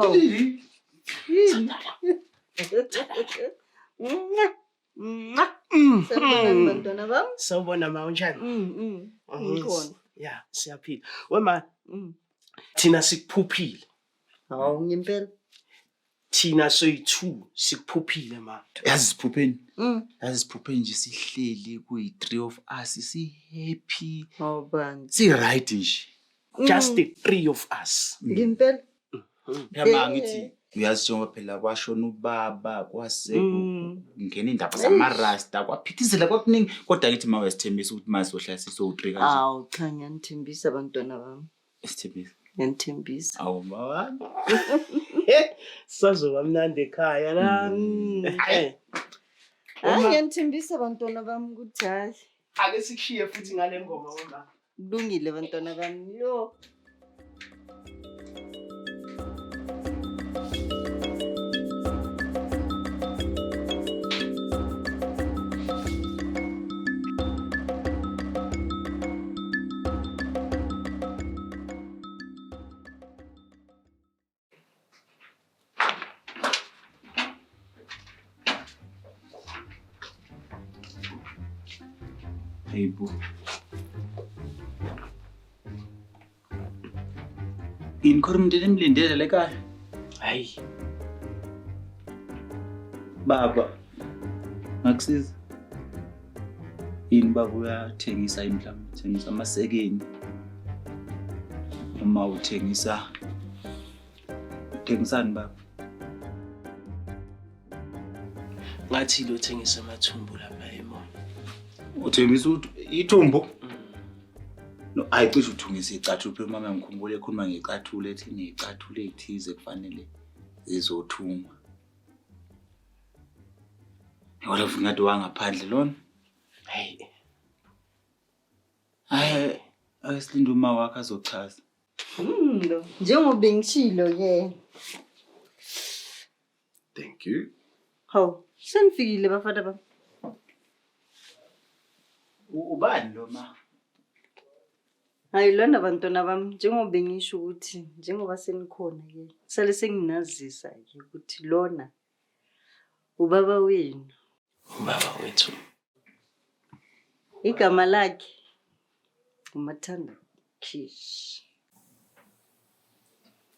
Yini? Sanibonani bantwana bami. Sawubona ma unjani? Ngikhona. Yeah, siyaphila. Wema thina sikuphuphile. Hawu ngempela. Thina soyi2 sikuphuphile ma. Yazi siphupheni. Yazi siphupheni nje sihleli kuyi3 of us si happy. Hawu bani. Si right nje. Just the 3 of us. Ngempela. Phela ngithi uyazi njengoba phela kwashona ubaba kwase ngene indaba zamarasta kwaphithizela kwakuningi kodwa ngithi mawe sithembisa ukuthi manje sohlala siso3 kanje. Hawu cha ngiyanithembisa abantwana bami. Sithembisa. Ngiyanithembisa. Awu mawami. Sazoba mnandi ekhaya la. Ngiyanithembisa abantwana bami ukuthi hayi. Ake sikushiye futhi ngale ngoma wema. Kulungile abantwana bami. Yo. Hey bo. Inkhorumdele emlindele lekhaya. Hayi. Baba. Ngakusiza. Yini baba uyathengisa imhlawumbe, uthengisa amasekeni. Uma uthengisani baba? Ngathi lo thengisa amathumbu lapha emona. Uthembisa ithumbu? No, ayicishe uthungisa icathulo phela mama ngikhumbule ekhuluma ngecathulo ethi necathulo ezithize kufanele zizothungwa. Ngoba ngathi wangaphandle lona. Hey. Ayisilinde uma wakhe azochaza. Njengoba bengishilo ke. Thank you. Hawu, senifikile bafana bami. Ubani lo ma? Hayi lona bantwana bami njengoba bengisho ukuthi njengoba senikhona ke sale senginazisa ke ukuthi lona ubaba wenu. Ubaba wethu. Igama lakhe uMathanda Kish.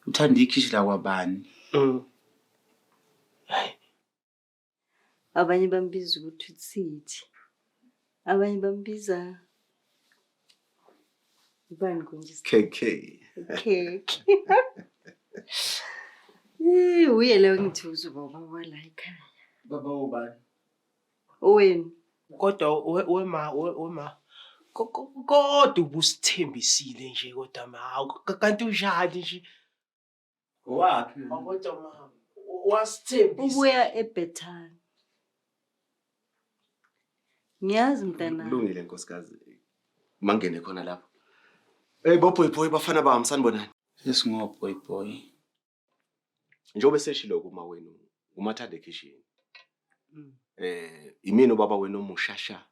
Uthanda ikhishi la kwabani? Hayi. Abanye bambiza ukuthi uTsithi. Abanye bambiza ubani konje KK. Cake. Uye leyo ngithuza baba wala ekhaya. Baba ubani? Owenu. Kodwa wema kodwa ubusithembisile nje kodwa ma kanti ujali nje. Owaphi? Kodwa ma wasithembisa. Ubuya eBethani. Ngiyazi mntana. Kulungile nkosikazi. Mangene khona lapho. Hey boy bafana bami sanibonani. Sesingo boy. Njengoba seshilo kuma wenu uMathanda Kitchen. Imini ubaba wenu omushasha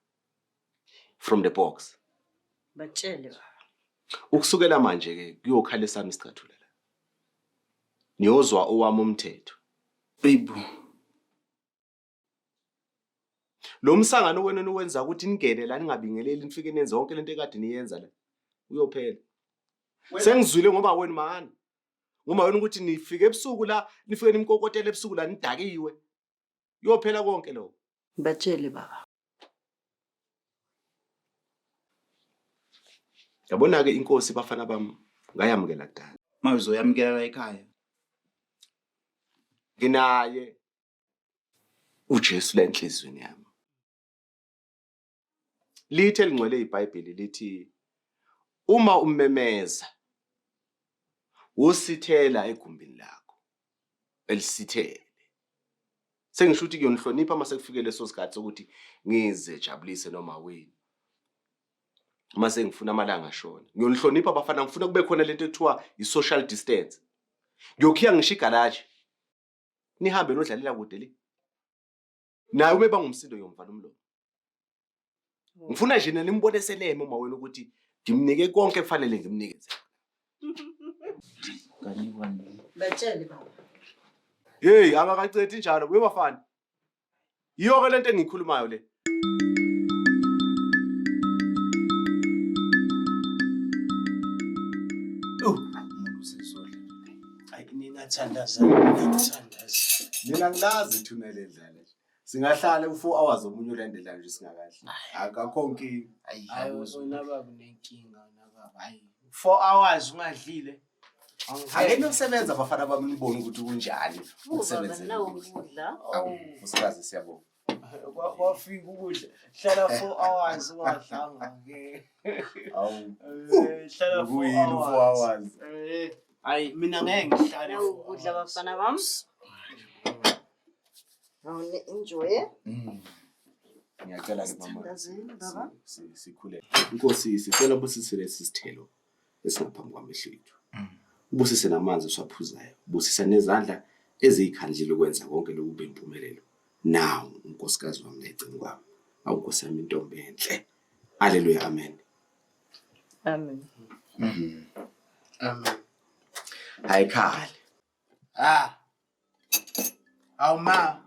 from the box. Batshele baba. Ukusukela manje ke kuyokhala sami isicathulo la. Niyozwa owami umthetho. Baby. Lo msangano wenu niwenza ukuthi ningene la ningabingeleli nifike nenze yonke lento ekade niyenza la. Uyophela. Sengizwile ngoba wenu mani. Ngoma wena ukuthi nifike ebusuku la nifike nimkokotela ebusuku la nidakiwe. Uyophela konke lokho. Batshele baba. Yabona ke inkosi bafana bami ngayamukela kudala. Manje uzoyamukela la ekhaya. Nginaye uJesu lenhlizweni yami. Lithi elingcwele iBhayibheli lithi uma ummemeza usithela egumbini lakho elisithele. Sengisho ukuthi kuyonihlonipha mase kufike leso sikhathi sokuthi ngize jabulise noma wena. Mase ngifuna amalanga ashona. Ngiyonihlonipha bafana ngifuna kube khona lento ekuthiwa i-social distance. Ngiyokhiya ngisho igaraji. Nihambe nodlalela kude le. Naye ube bangumsindo yomfana umlomo. Ngifuna nje nimbone seleme uma wena ukuthi ngimnike konke kufanele ngimnikeze. Kanibani. Batshele baba. Hey, akakacethi njalo buye bafana. Yiyo ke lento engikhulumayo le. Umuntu usezodla. Hayi ninathandazana. Mina ngilazi ithunele edlala. Singahlala u4 hours omunye ulandela nje singakadli. Akakho nkingi. Hayi wona baba nenkinga nababa. Hayi 4 hours ungadlile. Ake nosebenza abafana bami nibone ukuthi kunjani Baba ukusebenza. nawo ukudla. Usikazi siyabonga. Kwafika ukudla. Hlala 4 hours ungadlanga ke. Awu. Hlala 4 Kuyini 4 hours? Hayi mina ngeke ngihlale Nawo ukudla bafana bami. Awune enjoy. Ngiyacela ke mama. Sithandazeni baba. Sikhule. Inkosi sicela ubusise lesi sithelo esingaphambi kwamehlo ethu. Ubusise namanzi uswaphuzayo. Ubusise nezandla ezikhandlile ukwenza konke lokhu bempumelelo. Now unkosikazi wami necini kwami. Awunkosi yami intombi enhle. Haleluya amen. Amen. Amen. Hayikhali. Awu ma.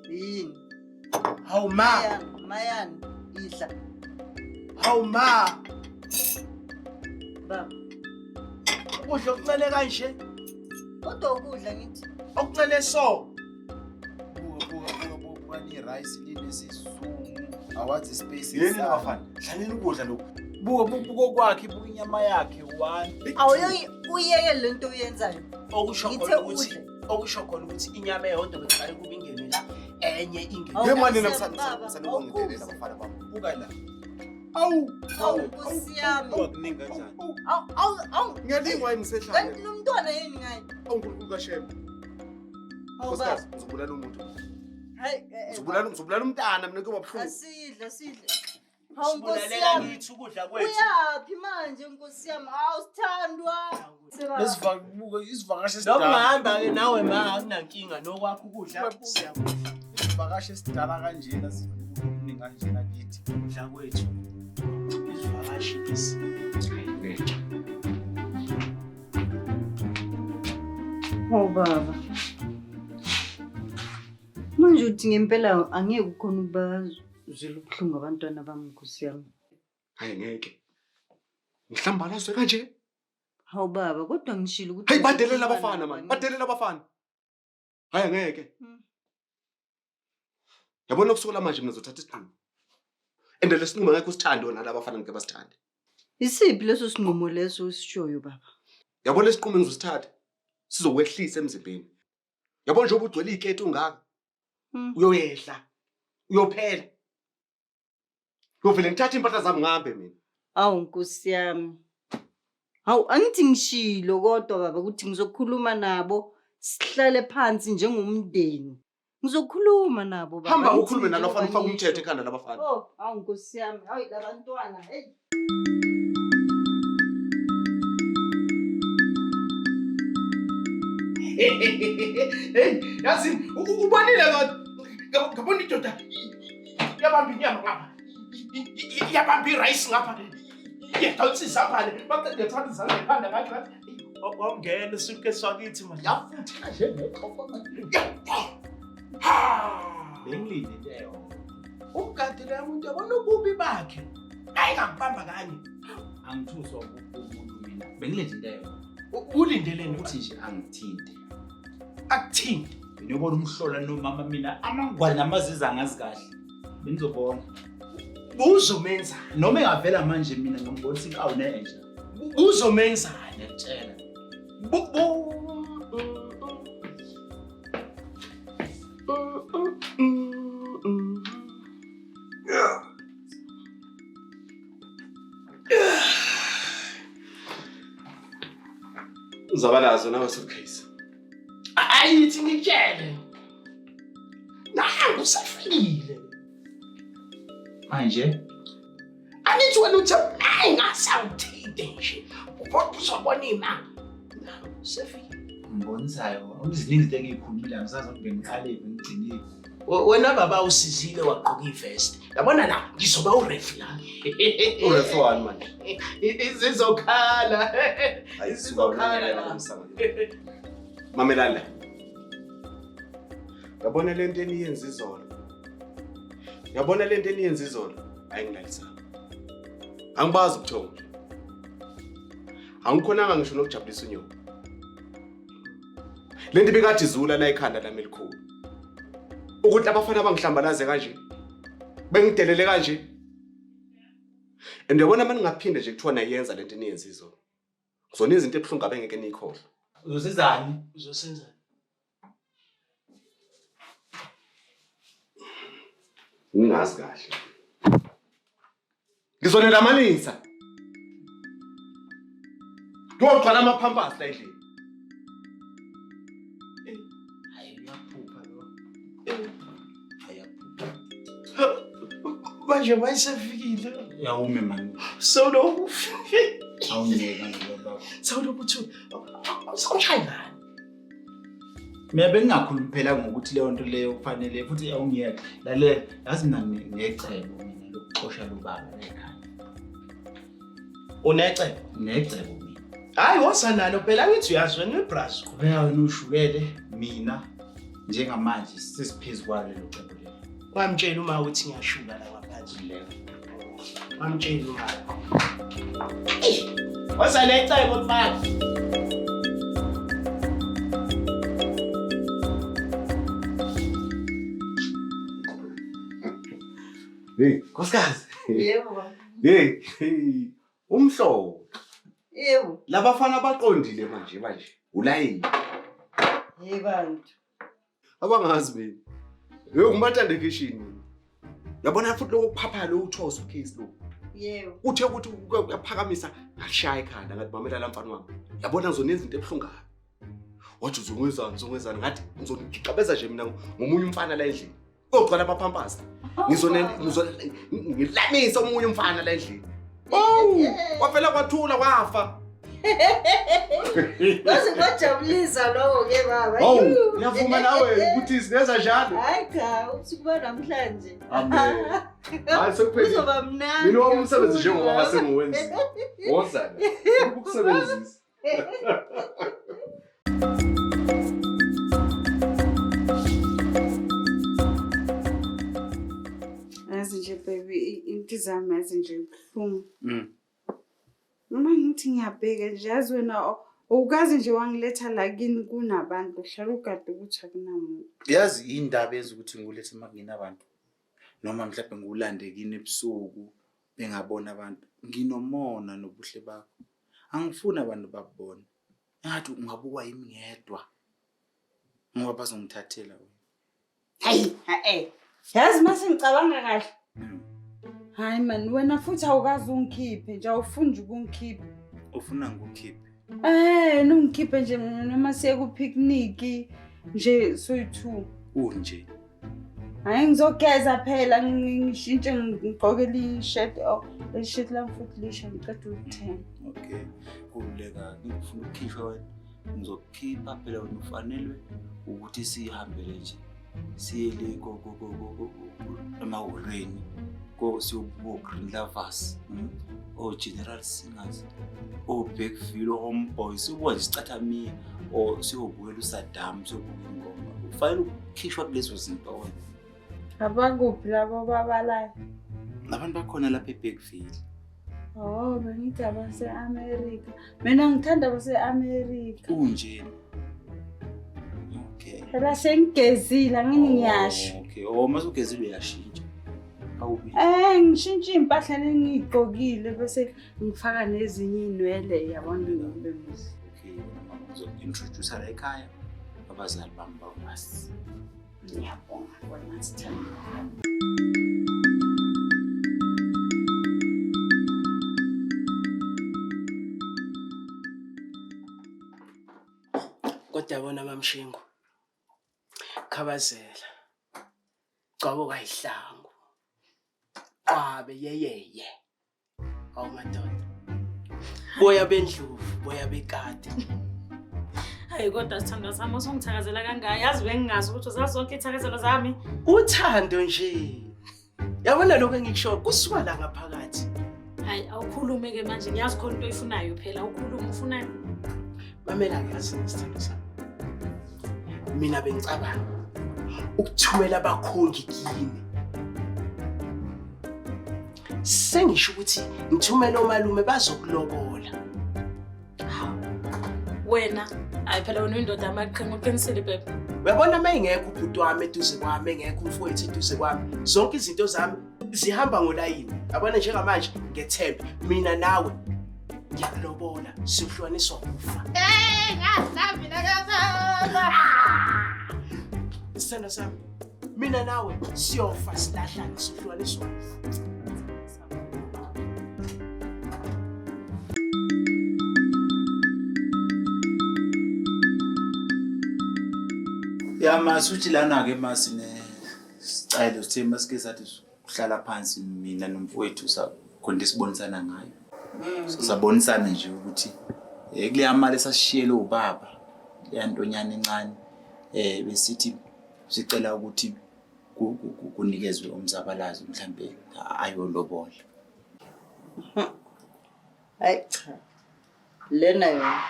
Yini? Hawu ma. Mayan, idla. Hawu ma. Baba. Ukudla okuncane kanje. Kodwa ukudla ngithi. Okuncane so. Buka ni rice linesizungu. Awazi space. Yini bafana? Dlaleni ukudla lokhu. Buka kwakhe, buka inyama yakhe 1. Awuyoyi uyeke lento uyenzayo. Okusho Ngithe khona ukuthi udle. okusho khona ukuthi inyama eyodwa bekuqale kuba ingene la enye ingene. Awu, Yemani baba, namsanibongelela abafana bami. Buka la. Awu, Nkosi yami. Kuningi kanjani? Awu. Ngiyalingwa yini ngisehlala. Kanti lo mntwana yini ngaye? Awunkulunkulu kaShem. Awu Nkosikazi, baba. uzobulala umuntu. Hayi, Uzobulala umntana mina kuba buhlungu. Asidle. Hawu Nkosi Sibulalela yami. ngithi ukudla kwethu. Uyaphi manje Nkosi yami? Hawu sithandwa. Buka isivakashi Noma esidala. ungahamba ke nawe ma akunankinga nokwakho ukudla siyakudla. Isivakashi esidala kanjena kuningi kanjena kithi. Ukudla kwethu. Izivakashi lezi. Oh baba. Manje uthi ngempela angeke ukhona ukubazwela ubuhlungu abantwana bami Nkosi yami. Hayi ngeke. Ngihlambalazwe kanje. Hawu baba, kodwa ngishilo ukuthi Hayi badelela abafana manje. Badelela abafana. Hayi ngeke. Yabona kusukela manje mina ngizothatha isinqumo. Ende lesinqumo ngeke usithande wona laba bafana ngeke basithande. Isiphi leso sinqumo leso usishoyo baba? Yabona lesinqumo engizosithatha sizokwehlisa emzimbeni. Yabona nje ubugcwele iketi ungaka. Uyoyehla. Uyophela. Uyovele ngithatha impahla zami ngihambe mina. Awu Nkosi yami. Hawu angithi ngishilo kodwa baba ukuthi ngizokhuluma nabo sihlale phansi njengomndeni. Ngizokhuluma nabo baba. Hamba Angithi ukhulume nalabafana ufake njengoba umthetho ngisho. ekhanda labafana. Oh, awu Nkosi yami. Hayi labantwana. Hey. Hey, yazi ubonile ngabona indoda yabamba inyama ngapha. Yabamba irice ngapha. Yedonsisa ngapha. Baqede thatha izandla ekhanda ngathi ongena suitcase wakithi manje. Yafuthi kanje ngeqoqo. Bengilinde leyo. Ukugadi le muntu yabona ububi bakhe. Ayingakubamba kanye. Angithuswa umuntu mina. Bengilinde leyo. Ulindeleni Uthi nje angithinte. akuthini. Beniyobona umhlola nomama mina amangwali namaziza angazi kahle. Benizobona. Uzomenza. Noma engavela manje mina ngibonisa inkawu nenja. Uzomenzani? Ngiyakutshela. Uzabalazo nawe suitcase. Ayithi ngitshele. Nangu usafikile. Manje Angithi wena uthi hayi ngasawuthinte nje. Kodwa uzobona imanga. Usafikile. ngibonisayo uziningi izinto engiyikhulumile angisazi ukuthi bengiqalephi ngigcinile. Wena baba usizile waqoka ivest. Yabona la ngizoba uref la. Uref wani manje? Izizokhala. Izizokhala la. Mamelala. Yabona lento eniyenza izolo. Yabona lento eniyenza izolo ayingilalisanga. Angibazi ubuthongo. Angikhonanga ngisho nokujabulisa unyoko. Lento ibikade izula la ekhanda lami elikhulu. Ukuthi abafana abangihlambalaze kanje. Bengidelele kanje. Andiyabona manje ngaphinde nje kuthiwa nayenza lento eniyenza izolo. Kuzona izinto ebuhlungu abengeke nikhohle. Uzosenzani? Uzosenzani? Ngingazi kahle. Ngizonela amalisa. Ngiyogcwala amaphampasi la endlini. Hayi uyaphupha lo. Ayaphupha. Manje wayesefikile. Yawume mani. Solo. Awungeka nje baba. Solo buthu. Sawushayana. Mina bengingakhulumi phela ngokuthi leyo nto leyo kufanele futhi awungiyeke. Lalela yazi mina ngecebo mina lokuxosha lo baba la ekhaya. Unecebo? Ngecebo mina. Hayi wosanalo phela ngithi uyazwe nebrush. Kubeka wena ushukele mina njengamanje sesiphezulu kwalelo cebo lelo. Wamtshela uma uthi ngiyashuka la ngaphansi leyo. Wamtshela uma. Wosanecebo mfana. Hey, Nkosikazi. Yebo. Hey, umhlobo. Yebo. Labafana baqondile manje. Ulayini. Hey bantu. Abangazi mina. Hey, ungimathande kitchen. Yabona futhi lokuphapha lo uthosa ucase lo. Yebo. Uthe ukuthi uyaphakamisa akushaya ekhanda ngathi mamela la mfana wami. Yabona ngizona izinto ebuhlungayo. Wathi uzongwezana ngathi ngizonigqabeza nje mina ngomunye umfana la endlini. Ogcwala amaphampasi. Ngilamisa omunye umfana la endlini. Wafela kwathula wafa. Base kwajabulisa lokho ke baba. Ngiyavuma nawe ukuthi sineza njalo. Hayi cha, usukuba namhlanje. Amen. Hayi sekuphelile. Kuzoba mnandi. Mina umsebenzi njengoba wasengiwenza. Wozana. Ukusebenzisa. Yazi nje baby into zami yazi nje buhlungu. Uma ngithi ngiyabheka nje yazi wena ukazi nje wangiletha la kini kunabantu uhlala ugade ukuthi akunamuntu. Yazi indaba yenza ukuthi ngikulethe makungena abantu noma mhlawumbe ngulande kini ebusuku bengabona abantu nginomona nobuhle bakho angifuni abantu bakubona ngathi ungabukwa yimi ngedwa ngoba bazongithathela wena. Hayi yazi mase ngicabanga kahle. Hayi man wena futhi awukazi ungikhiphe nje awufuni nje ukungikhipha. Ufuna ngikukhiphe? Nongikhiphe nje noma siye ku picnic nje soyi2. Unje. Hayi ngizogeza phela ngishintshe ngigqoke li-shirt le-shirt la futhi lisha ngicela ukuthenga. Okay. Kuleka ngifuna ukukhishwa wena. Ngizokukhipha phela wena ufanelwe ukuthi sihambele nje. Siyele emahoreni siyobuka Green Lovers, General Singers, Backville, Homeboys, siyobuka nje Sicathamia siyobukela uSaddam, siyobuka ingoma. Ufanele ukukhishwa kulezo zinto wena. Abakuphi labo babalayo? Abantu bakhona lapha eBackville. Bengithi abase-America. Mina ngithanda abase-America. Unje. Okay. Phela sengigezile angini ngiyasho. Okay. Masugezile uyashintsha. Awubi. Ngishintsha impahla lengigqokile bese ngifaka nezinye inwele yabona ngibe muhle. Okay, mama ngizointroduce la ekhaya. Abazali bami bawazi. Ngiyabonga wena sithanda. Kodwa bona mamshingo. Khabazela. Cabo kayihlangu. Qabe yeyeye. Awu madoda. Boya bendlovu, boya bekade. Hayi kodwa sithandwa sami usungithakazela kangaka yazi bengingazi ukuthi uzazi zonke ithakazelo zami. Uthando nje. Yabona lokho engikusho kusuka la ngaphakathi. Hayi awukhulume ke manje ngiyazi khona into oyifunayo phela ukhuluma ufunani. Mamela ngiyazi isithando sami. Mina bengicabanga ukuthumela abakhongi kimi. Sengisho ukuthi ngithumele omalume bazokulobola. Wena hayi phela wena indoda amaqhinga uqinisile bebe. Uyabona uma ingekho ubhuti wami eduze kwami, engekho umfowethu eduze kwami, zonke izinto zami zihamba ngolayini. Yabona njengamanje ngethembe mina nawe ngiyakulobola, siyohlukaniswa ukufa. Ngasabi nakazala. Isithando sami, mina nawe siyofa silahlane siyohlukaniswa ukufa. Ya masuthi lana ke masine sicelo sithe masike sathi uhlala phansi mina nomfowethu sakhonde sibonisana ngayo. Sabonisana nje ukuthi kule mali esashiyele ubaba leyantonyana encane besithi sicela ukuthi kunikezwe umzabalazo mhlambe ayolobola. Hayi cha. Lena yona.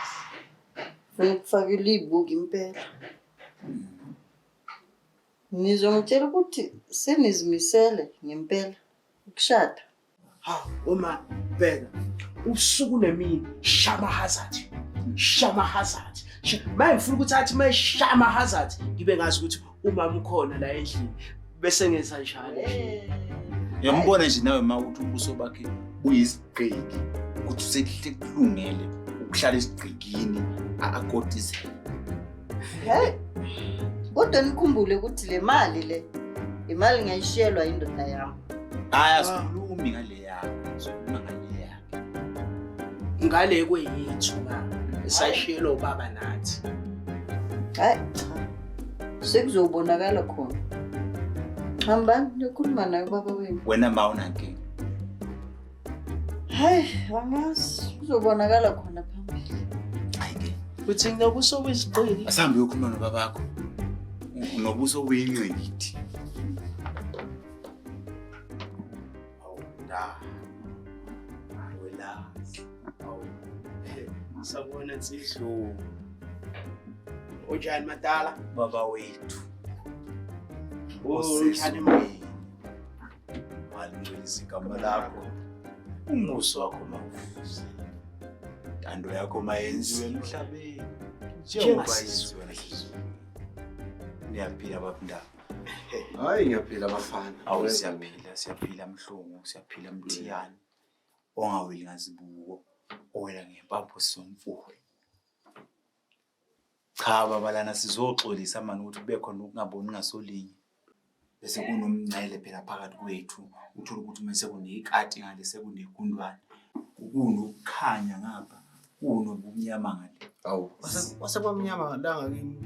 Funa ukufakela ibuki impela. Ngizongitshela ukuthi senizimisele ngempela ukushada. Ha, uma bheka usuku nemini shama hazard. Shama hazard. Mayifuna ukuthi athi mayishama hazard ngibe ngazi ukuthi umama ukhona la endlini bese ngenza njalo. Yambona nje nawe mawuthi ubuso bakhe buyisigqiki ukuthi usehle kulungele ukuhlala esigqikini akotise. Hey. Kodwa nikhumbule ukuthi le mali imali ngiyishiyelwa indoda yami. Hayi asikhulumi ngale yakho, sikhuluma ngale yakho. Ngale kweyithu mama, esashiyelwa ubaba nathi. Hayi cha. Sekuzobonakala khona. Hamba nikhuluma naye baba wenu. Wena mawuna nkinga. Hayi, angazi kuzobonakala khona phambili. Ayike. Uthi nginobuso wesigqili. Asambe uyokhuluma nobabakho. Unobuso weyincwedi. Da. Wela. Sabona Nsihlo. Ujani Madala? Baba wethu. Osesimi. Walungisa igama lakho. Umuso wakho mawufuze. Intando yakho mayenziwe emhlabeni. Njengoba iziwe nahlizwe. Niyaphila babindaba. Hayi ngiyaphila abafana. Awu siyaphila mhlungu, siyaphila mthiyane. Ongaweli ngazibuko, owela ngempampo somfuwe. Cha babalana sizoxolisa manje ukuthi kube khona ukungaboni ngasolinye. Bese kunomncele phela phakathi kwethu, uthola ukuthi mase kunekati ngale sekunegundwane. Kunokukhanya ngapha, kunobumnyama ngale. Awu. Wasebamnyama langa kimi.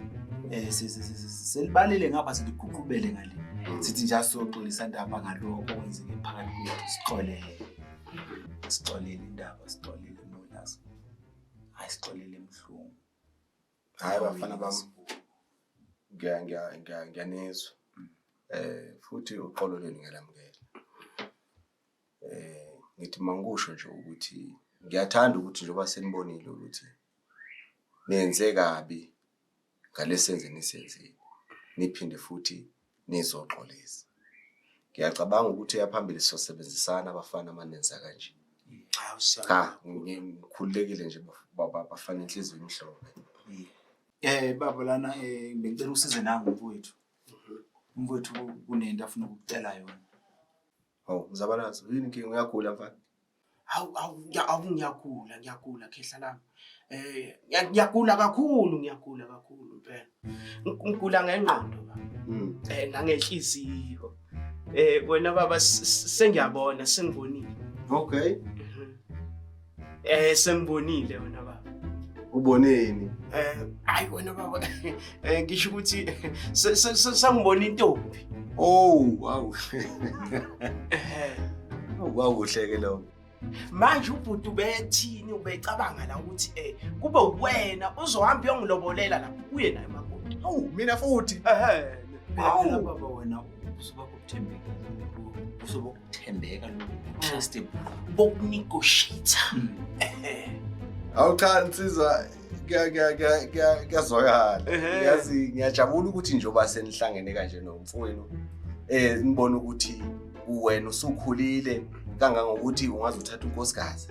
Selibalele ngapha siliguqubele ngale. Sithi nje asoxolisa indaba ngalokho okwenzeke phakathi kwethu sixolele indaba, sixolele nolwazi. Hayi sixolele emhlungu. Hayi bafana bami. Ngiyanezwa. Futhi uqolo lweni ngelamukela. Ngithi mangisho nje ukuthi ngiyathanda ukuthi njengoba senibonile ukuthi nenze kabi ngalesenze nisenzile. Niphinde futhi nizoxolisa. Ngiyacabanga ukuthi yaphambili sosebenzisana abafana amanenza kanje. Cha, ngikhululekile nje bafana inhliziyo imhlophe. Baba lana ngicela usize nangu mfowethu. Mfowethu kunento afuna ukucela yona. Hawu, Mzabalazo, yini inkinga uyagula mfana? Hawu ngiyagula khehla lami. Ngiyagula kakhulu impela. Ngigula ngengqondo baba. Nangenhliziyo. Wena baba sengiyabona, sengibonile. Okay. Sengibonile wena baba. Uboneni? Hayi wena baba. Ngisho ukuthi sengibona intombi. Oh, wow. Wow, uhleke lo. Manje ubhuti ubethini ubecabanga la ukuthi kube wena uzohamba uyongilobolela lapho kuye naye makoti. Hawu, mina futhi. Phela baba wena usuba ukuthembeka. Usuba ukuthembeka trustable. Bokunegotiate. Awu cha insizwa kuyazwakala. Yazi ngiyajabula ukuthi njoba senihlangene kanje nomfowenu. Ngibona ukuthi wena usukhulile kangangokuthi ungaze uthatha unkosikazi.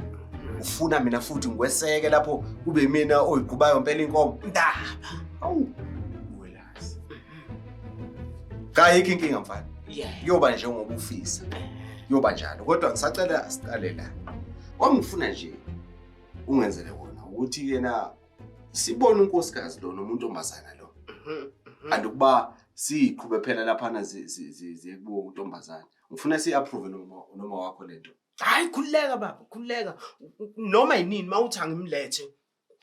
Ufuna mina futhi ngikweseke lapho kube mina oyiqubayo impela inkomo. Ndaba. Awu. Welazi. Kayikho inkinga mfana. Yoba njengoba ufisa. Yoba njalo. Kodwa ngisacela siqale la. Kwangifuna nje ungenzele wona ukuthi yena sibone unkosikazi lo nomuntu ombazana lo. Andukuba siqhube phela lapha ziye kubo untombazana. Ngifuna si-approve noma wakho lento. Hayi khulileka baba, khulileka. Noma yinini mawuthi angimlethe,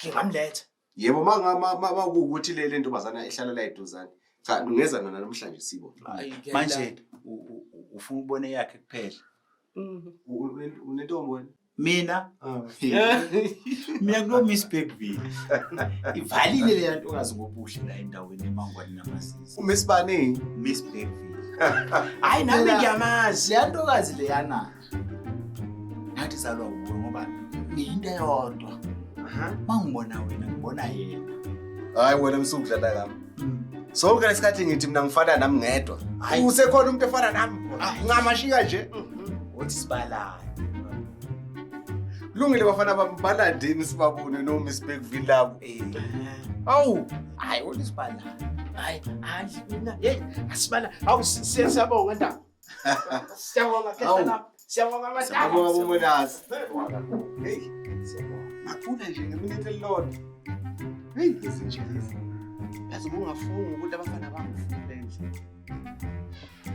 ngingamletha. Yebo makuwukuthi le ntombazana ihlala la eduzane. Cha ngeza nona namhlanje sibo. Manje ufuna ubone yakhe kuphela. Unentombi wena? Mina mina kulo Miss Bergville. Ivalile le ntokazi ngobuhle la endaweni eMangwane naMasisi. Umiss bani? Miss Bergville. Hayi nami ngiyamazi. Le ntokazi le yana. Nathi salwa uwe ngoba ngiyinto eyodwa. Mangibona wena ngibona yena. Hayi wena msukudlala kami. Sonke lesikhathi ngithi mina ngifana nami ngedwa. Usekhona umuntu efana nami. Ngamashika nje. Uthi sibalayo. Kulungile bafana balandini sibabone no Miss Bergville labo. Awu, hayi uthi sibalayo. Hayi mina asibala. Awu siyabonga ndaba. Siyabonga phela. Siyabonga Siyabonga amadaba. bomonasi. Hey, ngakula nje ngeminute elilodwa. Hey, izinjilisi. Yazi ungafunga ukuthi abafana bangifule nje.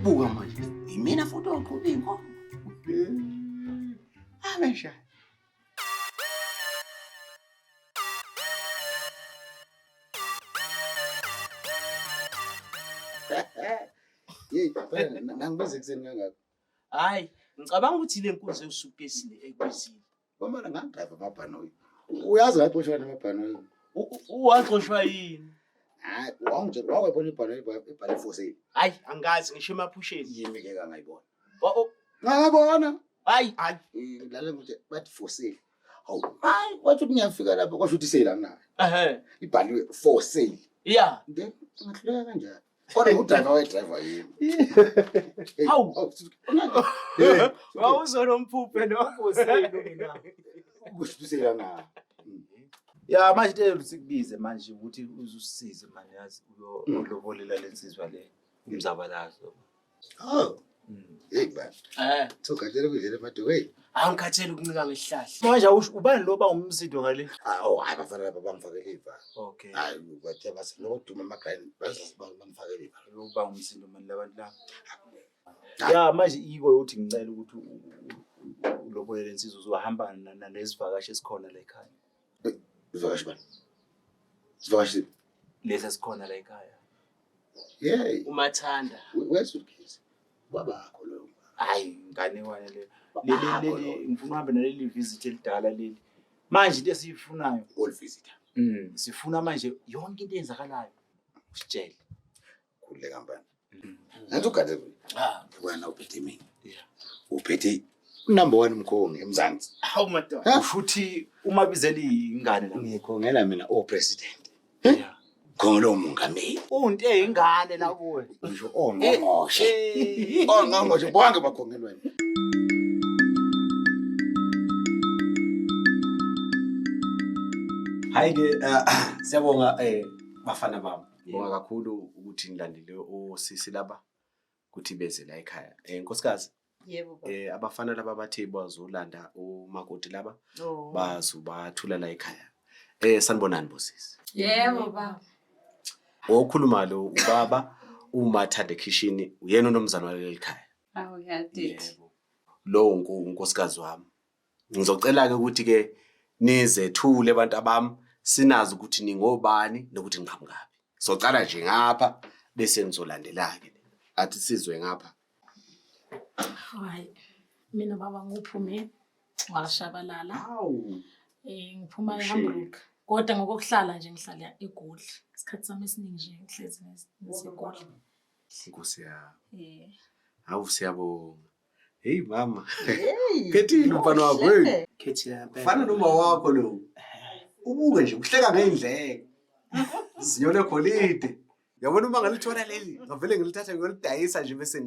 Buka manje. Imina futhi oqhubha inkomo. Abesha. Hey, nangibize kuseni kangaka. Hayi, ngicabanga ukuthi le nkunzi usupesile ekwizile. Kwamanje ngangidrayiva amabhanoyi. Uyazi ngaxoshwa namabhanoyi. Uwaxoshwa yini? Hayi, wangitshela wakwebona ibhanoyi ibhale force. Hayi, angazi ngisho emaphusheni. Yimi ke ngayibona. Ngabona. Hayi, lalela ukuthi bathi force. Hawu, hayi, wathi ngiyafika lapho kwasho ukuthi sale anginayo. Ibhaliwe for sale. Yeah. Then ngahluleka kanjani? Kodwa udriver yini? Hawu. Wawuzonomphuphe nofosele mina. Kusho sale anginayo. Ya manje tele sikubize manje ukuthi uzusisize manje yazi uyolobolela lensizwa le umzabalazo. Oh. Hey baba. Sokhathele kudlela madwe. Angikhathele ukunika ngehlahla. Manje awusho ubani lo ba umsindo ngale? Hayi bafana lapha bangifakele iva. Okay. Hayi bathe basi noduma amagrand bangifakele iva. Uba umsindo manje labantu la. Ya manje iko uthi ngicela ukuthi ulobolela lensizwa uzohamba nalezivakashi esikhona la ekhaya. Zivakashi bani? Zivakashi Lesa sikhona la ekhaya. Yeah. Umathanda. Where's your case? Babakho lo. Hayi ngane wane le. Leli ngifuna uhambe naleli visit elidala leli. Manje into esiyifunayo All visitor. Sifuna manje yonke into eyenzakalayo. Usitshele. Khuleka kampani. Nanzo gade. Wena uphethe mina. Yeah. Uphethe number 1 umkhongi eMzansi. Hawu madoda. Futhi uma bizela ingane la. Ngikhongela mina president. Yeah. Khongela umongameli. Unto eyingane la kuwe. Ngisho ongqongqoshe. Ongqongqoshe bonke bakhongelwa yini. Hayi ke siyabonga bafana bami. Ngibonga kakhulu ukuthi nilandile osisi laba ukuthi beze la ekhaya. Nkosikazi. Yebo. Abafana laba bathe bazolanda umakoti laba bazobathula la ekhaya. Sanibonani bosisi. Yebo baba. Okhuluma lo ubaba uMathanda ekhishini uyena unomzana wale ekhaya. Awu ngiyadidi. Yebo. Lo unkosikazi wami. Ngizocela ke ukuthi ke nizethule abantu abami sinazi ukuthi ningobani nokuthi ngiqhamukapi. Socala nje ngapha bese nizolandela ke. Athi sizwe ngapha. Hayi. Mina baba nguphume washabalala. Hawu. Ngiphuma eHamburg. Kodwa ngokuhlala nje ngihlala eGoli. Isikhathi sami esiningi nje ngihlezi ngiseGoli. Inkosi ya. Hawu siyabonga. Hey mama. Khethile umfana wakho hey. Khethile impela. Fana noma wakho lo. ubuke nje uhleka ngeindleko. Izinyo legolide. Yabona uma ngalithola leli, ngavele ngilithatha ngiyolidayisa nje bese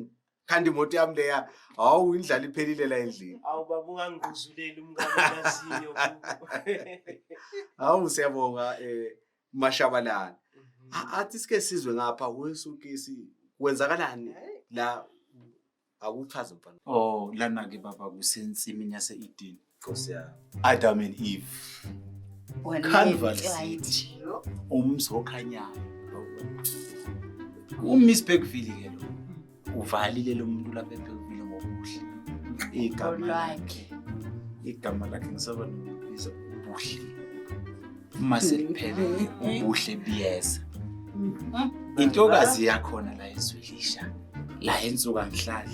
khanda imoto yami leya. Hawu indlala iphelile la endlini. Awu baba ungangiguzuleli umnganelaziyo. Hawu siyabonga Mashabalala. Athi sike sizwe ngapha wesukisi kwenzakalani la akuchaze mfana. Oh lana ke baba kusensimini yase-Eden. Nkosi yami. Adam and Eve. Calvary City. Umzi okhanyayo. uMiss Bergville ke lo. Uvalile lo muntu lapha eBergville ngobuhle. Igama lakhe ngisaba nokubiza ubuhle. Uma seliphele ubuhle biyeza. Intokazi yakhona la eSwilisha. La ensuka ngihlahla.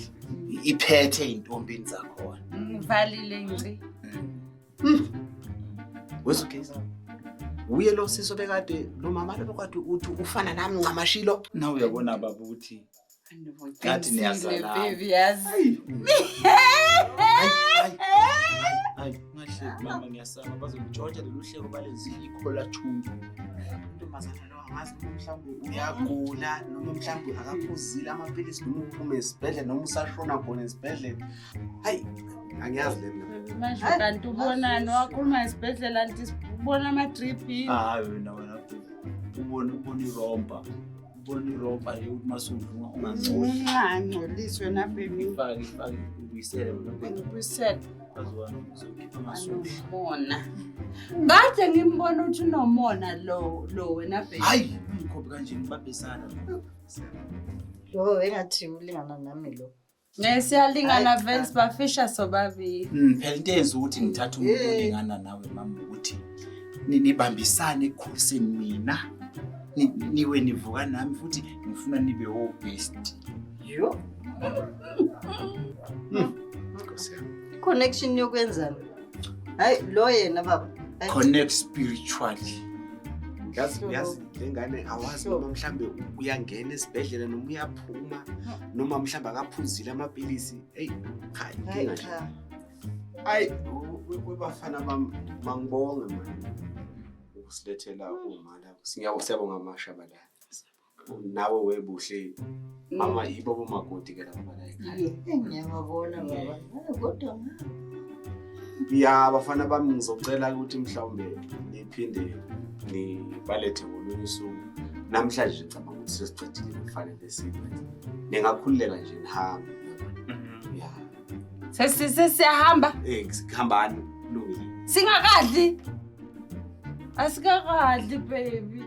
Iphethe intombini zakhona. Ngivalile ngci. Wesukisi. Uye lo siso bekade lo mama lo kade uthi ufana nami ngamashilo. Na uyabona baba ukuthi ngathi niyazala. Baby yazi. Hayi ngahle mama ngiyasaba bazongitshontsha lolu hlelo balezi ikhola thungu. Intombazana lo angazi mhlawumbe uyagula noma mhlawumbe akaphuzile amapilisi noma uphume esibhedlela noma usashona khona esibhedlela. Hayi angiyazi le mina. Manje kanti ubonani wakhuluma esibhedlela anti ubona ama drip. Hayi wena ubona iromba. Ubona iromba le ukuthi masudlunga ungangcoli. Ungangcoliswe na baby. Fake ubuyisele wena. Ubuyisele. Bazwana uzokhipha amasudi. Ubona. Ngathi ngimbona ukuthi unomona lo wena baby. Hayi umkhophi kanje ngibabhesana. Lo engathi ulingana nami lo. Nesiyalingana vele sibafisha sobabili. Phela into eyenza ukuthi ngithatha umuntu olingana nawe mama ukuthi nibambisane ekukhuliseni mina. Niwe nivuka nami futhi ngifuna nibe ho best. Yo. Connection yokwenzana. Hayi lo yena baba. Connect spiritually. Yazi lengane awazi noma mhlambe uyangena esibhedlela noma uyaphuma noma mhlambe akaphuzile amapilisi. Hey, hayi inkinga nje. Hayi webafana mangibonge manje. Usilethela umala. Siyabonga Mashabalala. Nawe webuhle mama yibo bomakoti ke lapha la ekhaya. Ngiyabona baba. Kodwa Ya abafana bami ngizocela ukuthi mhlawumbe niphinde nibalethe ngolunye usuku. Namhlanje ngicabanga ukuthi sesicedile kufanele sibe. Ningakhululeka nje nihambe. Ya. Sesiyahamba. Sikhambani kulungile. Singakadli. Asikakadli baby.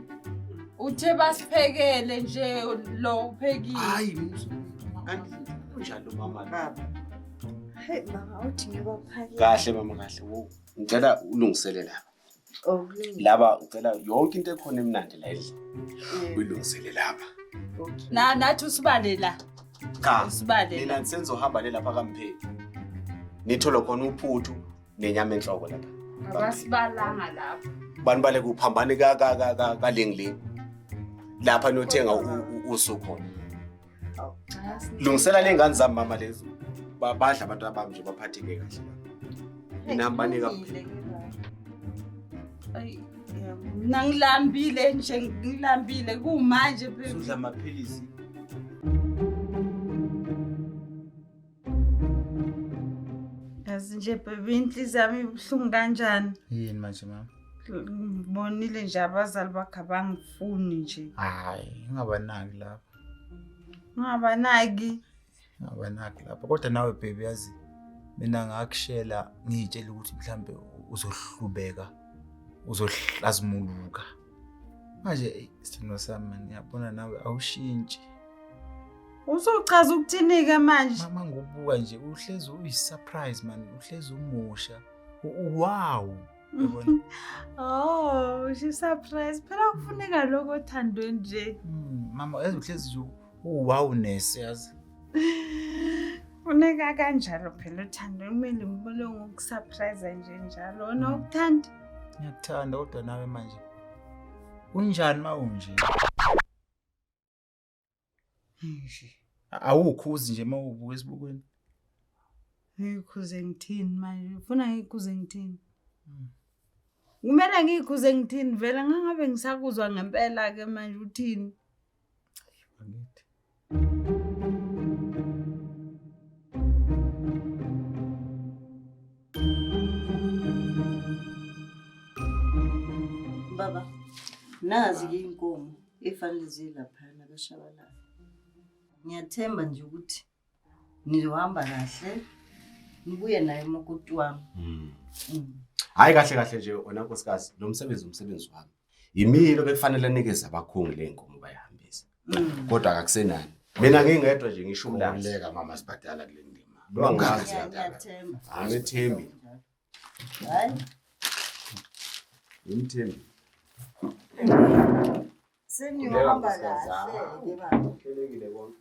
Uthe basiphekele nje lo uphekile. Hayi kunjalo mama baba. Hey mama uthi ngibaphakela. kahle mama kahle ngicela ulungisele lapha. Okulungile. Laba ucela yonke into ekhona emnandi la endlini. Uyilungisele lapha. Nathi usibale la. Cha, Usibale la. mina senzohamba le lapha kaMpheli. Nithola khona uphuthu nenyama enhloko lapha. Abasibalanga lapha. Bani bale kuphambane kaLengling. Lapha nothenga usuku khona. Lungisela lengane zami mama lezo. Badla abantu abami nje baphatheke kahle. Inambanika. Ay, nangilambile nje ngilambile kumanje baby. Udla amaphilisi. Yazi nje baby inhliziyo yami ibuhlungu kanjani. Yini manje mama? Ngibonile nje abazali bakhe abangifuni nje. Hayi ungabanaki lapha. Ungabanaki. Ungabanaki lapha. Kodwa nawe baby yazi mina ngakushela ngitshela ukuthi mhlambe uzohlubeka. Uzohlazimuluka. Manje isithando sami ngiyabona nawe awushintshi. Uzochaza ukuthini ke manje? Mama ngobuka nje uhlezi uyisurprise man, uhlezi umusha. Wow. Yabona? Oh, she surprise. Phela kufuneka lokho othandwe nje. Mama yazi uhlezi nje wow-ness yazi. Funeka kanjalo phela uthandwe kumele ngibone ngokusurprise nje njalo. Wona ukuthanda? Ngiyakuthanda kodwa nawe manje unjani mawunje? Awukhuzi nje mawubuka esibukweni. Ngikhuze ngithini manje? Ufuna ngikhuze ngithini? Kumele ngikhuze ngithini vele ngangabe ngisakuzwa ngempela ke manje uthini? Angithi. Baba, nazi-ke iy'nkomo efanele zilaphana kaShabalala. Ngiyathemba nje ukuthi nizohamba kahle, nibuye naye umakoti wami. Hayi kahle nje wena nkosikazi, lo umsebenzi wami. Yimilo bekufanele nikeze abakhongi ley'nkomo bayihambise. Kodwa akakusenani. Mina ngingedwa nje ngisho umlanga. Uleka mama sibhadala kule ndima. Ngiyathemba. Angithembi. Hayi. Ngimthembi. Seniyohamba kahle-ke baba. Hlelekile konke.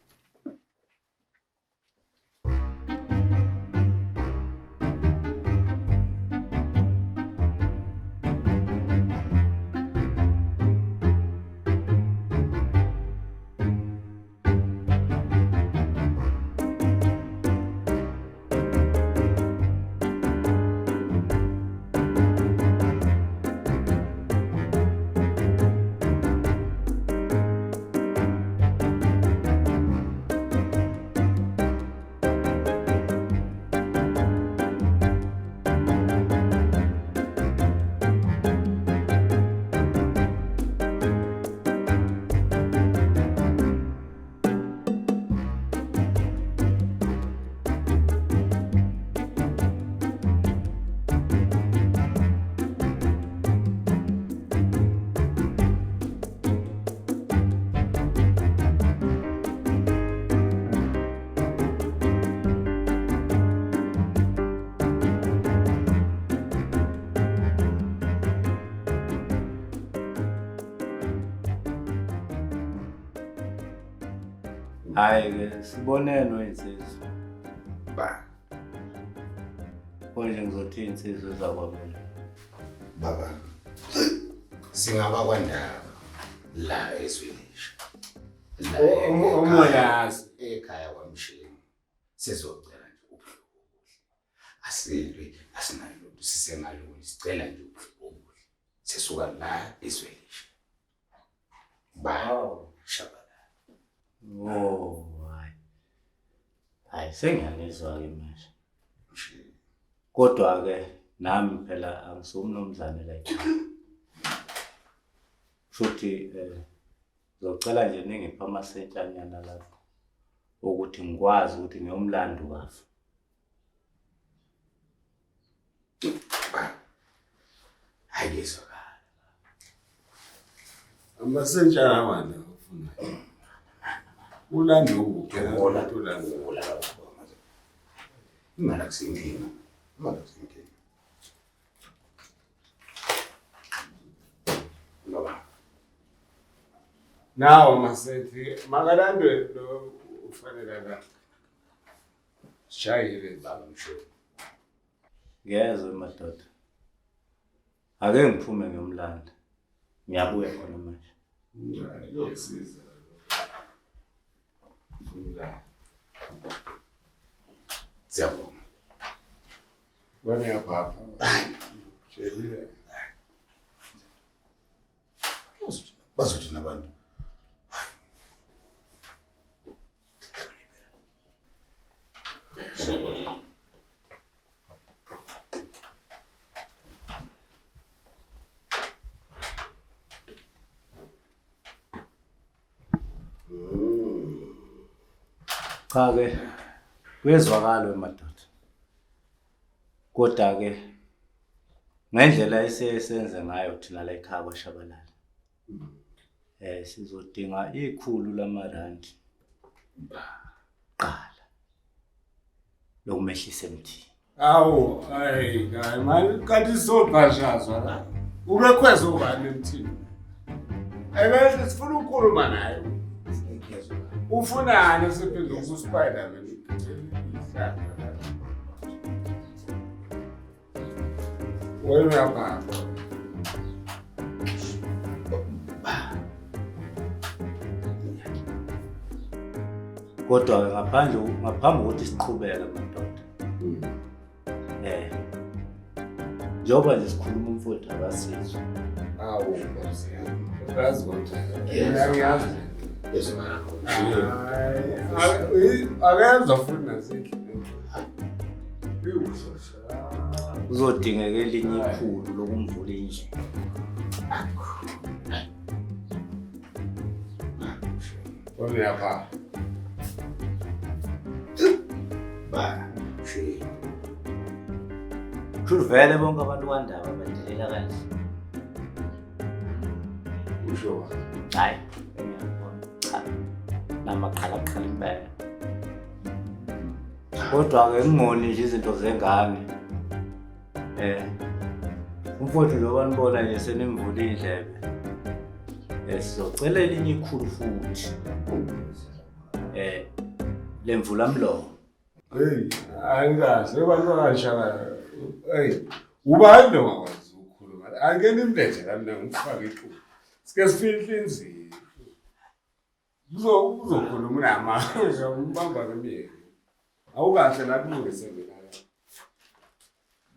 Hayi-ke sibonelwe insizwa. Ba. Konje ngizothi insizwa zakwabona. Baba. Singaba kwandaba la ezwelisha. Umolazi ekhaya kwaMshini. Sizocela nje ubuhlobo obuhle. Asilwe asinayo lutho sisengaluni sicela nje ubuhlobo obuhle. Sisuka la ezwelisha. Ba. Shabalala. Oh, hayi. Hayi sengiyanizwa-ke manje. Kodwa-ke nami phela angisumnumzane la ekhaya. Futhi ngizocela nje ningiphe amasentshanyana lapho ukuthi ngikwazi ukuthi ngiyomlando wafa. Ayizwakala. amasentshana wena ufuna. Ulando uphela Ngola ulando. ngola imali akusinkinga. Imali akusinkinga. Baba. Nawo masethi makalandwe lo ufanele la. Shayile Baba msho. Ngiyezwe madoda. Ake ngiphume ngiyomlanda. Ngiyabuya khona manje. Yosiza. Siyabonga. Bwana ya papa. Shayile. Bazothi nabantu. Cha-ke kuyezwakala madoda. Kodwa-ke ngendlela esiyenze ngayo thina la ekhaya kwaShabalala. Sizodinga ikhulu lamarandi qala lokumehlisa emthini. Awu, hayi, hayi manje kanti soqashazwa la. Urequest ubani emthini? Ebese sifuna ukukhuluma naye. Ufunani siphinde ku-Spiderman? Wena uyapha. Kodwa ngaphambi kokuthi siqhubeke madoda. njengoba nje sikhuluma umfowethu akasizwe. Awu, Nkosi yami. Uyazi konjani? Ngiyazi. Akenza futhi nasendlini. Kuzodingeka elinye ikhulu lokumvula inje. Uyapha. Vele bonke abantu kaNdaba badelela kanje. Usho. Hayi, ngiyabona. Cha. Namaqhalaqhala impela. Kodwa-ke ngingoni nje izinto zengane. Umfowethu njengoba nibona nje senimvula indlebe. Sizocela elinye ikhulu futhi. Lemvula mlomo. Hey, angikahle abantu abashaka. Hey, ubani lo ngakwazi ukukhuluma? Angene imlethe la mina ngifake iqhubu. Sike sifihle inzilo. Uzokhuluma namanje umbamba ngemiyeni. Awukahle la kulungisele la.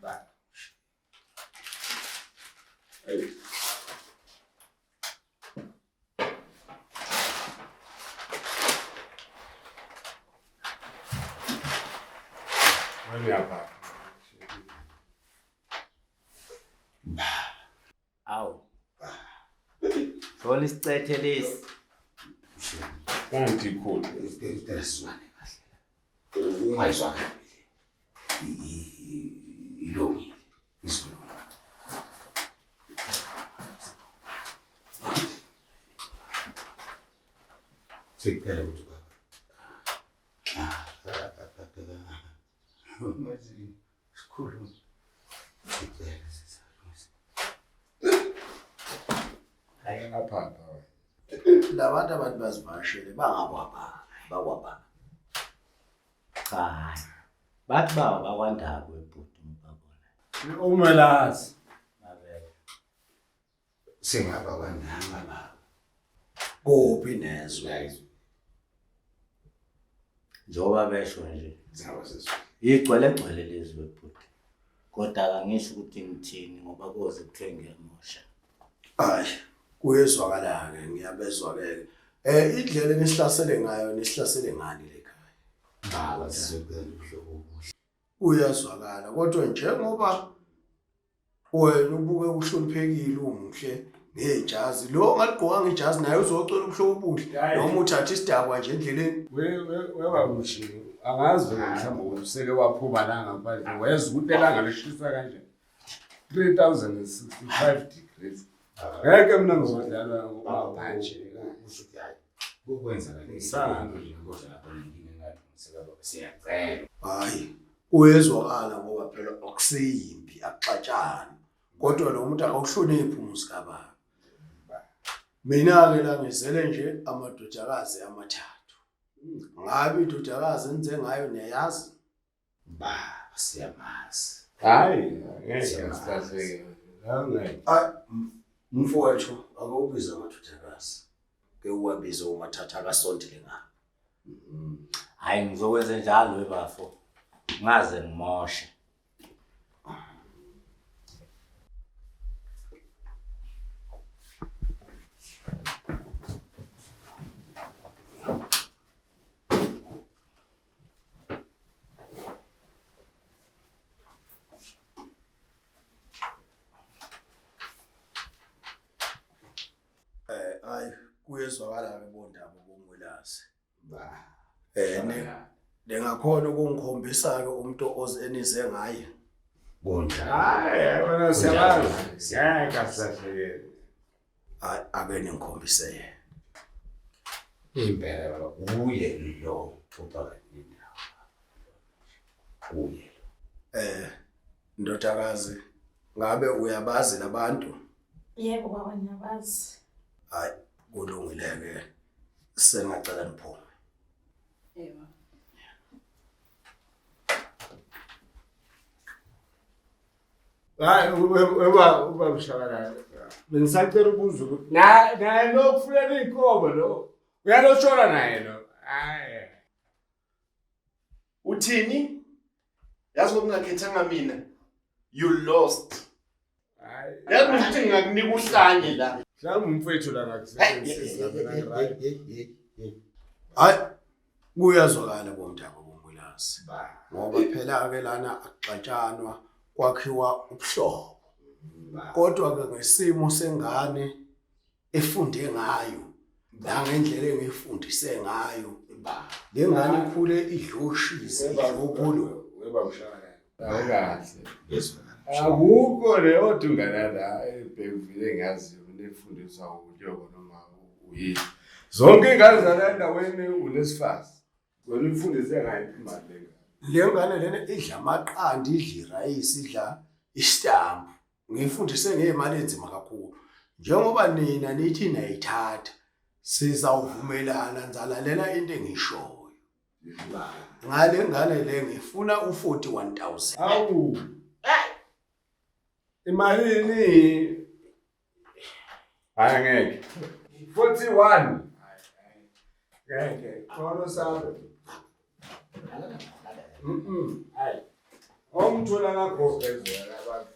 Ba. Hey. Uyapha. Awu. Thola isicethe lesi. Kanti ikhulu. Esizwane kahle. Ungayizwa kahle. Ilongi. Izolo. Sikele ukuthi baba. Mazi sikhulu. Sikele sisakho. Ayengapha. Labantu abantu bazivashele bangakwapha bakwapha. Cha. Bathi baba bakwaNdaba ebhuti babona. Umelazi. Mabele. Singaba kwananga baba. Kuphi nezwe? Njengoba besho nje. Zaba sesizwe. Igcwele lezwe ebhuti. Kodwa akangisho ukuthi ngithini ngoba koze kuthiwe ngiyamosha. Hayi, kuyezwakala ke ngiyabezwa ke. Indlela nesihlasele ngayo nesihlasele ngani lekhaya. Baba sizocela uhlobo obuhle. Uyazwakala kodwa njengoba wena ubuke uhloniphekile umuhle nejazi lo ngaligqoka ngejazi naye uzocela uhlobo obuhle noma uthatha isidakwa nje endleleni. Webamushi angazi mhlawumbe useke waphuma la ngaphandle weza ukuthi elanga lishisa kanje 3065 degrees. Ngeke mina ngizodlala ngaphandle Usuthi hayi ukwenza kale Isangano nje kodwa lapho ngine ngathi ngiseka siyacela. Hayi uyezwakala ngoba phela okuseyimpi akuxatshana kodwa lo muntu akawuhloniphi umusikababa. Mina ke la ngizele nje amadodakazi amathathu. Ngabe indodakazi enze ngayo niyayazi? Ba siyamazi. hayi ngeke sihlahleke hayi Mfowethu akubiza amadodakazi. Ke uwabiza umathatha akasontele ngapha. Hayi ngizokwenza njalo webafo. Ngaze ngimoshe. Hayi kuyezwakala ke bondaba bomwelazi. ba Lengakhona ukungikhombisa ke umuntu ozenize ngaye. hayi wena siyabazi ngeke sihlahleke Ake ningikhombise. impela baba Uye lo uphaka indawo. Uye. Ndodakazi ngabe uyabazi labantu? Yebo baba ngiyabazi. Hayi kulungile ke. Sengacela niphume. Yebo. hayi uba mshakala bengisacela ukubuza ukuthi naye lo kufunela inkomo lo uyalotshola naye lo hayi Uthini? Yazi ngokungakhethanga mina. You lost. yazi ukuthi ngingakunika uhlanye la Mhlawumbe umfethu la ngakusebenzisa mina right. Hayi kuyazwakala bomdaba bombulasi ngoba phela ke lana akuxatshanwa kwakhiwa ubuhlobo kodwa ke ngesimo sengane efunde ngayo nangendlela engifundise ngayo lengane ikhule idloshise idlobulo Weba ushaya. Kahle. Akukho leyo dungana la ebhekuvile ngazi unefundiswa uJoko noma uyini. Zonke ingane zalendaweni unesifasi. Wena ufundise ngayo imali lengane lena idla amaqanda idla irayisi idla istamp ngifundise ngezimali enzima kakhulu njengoba nina nithi nayithatha sizawuvumelana nzalalela into engishoyo ngale ngane le ngifuna u41,000 Awu. Imalini angeke 41 ngeke khona sabe hayi omthola ngakho ezela abantu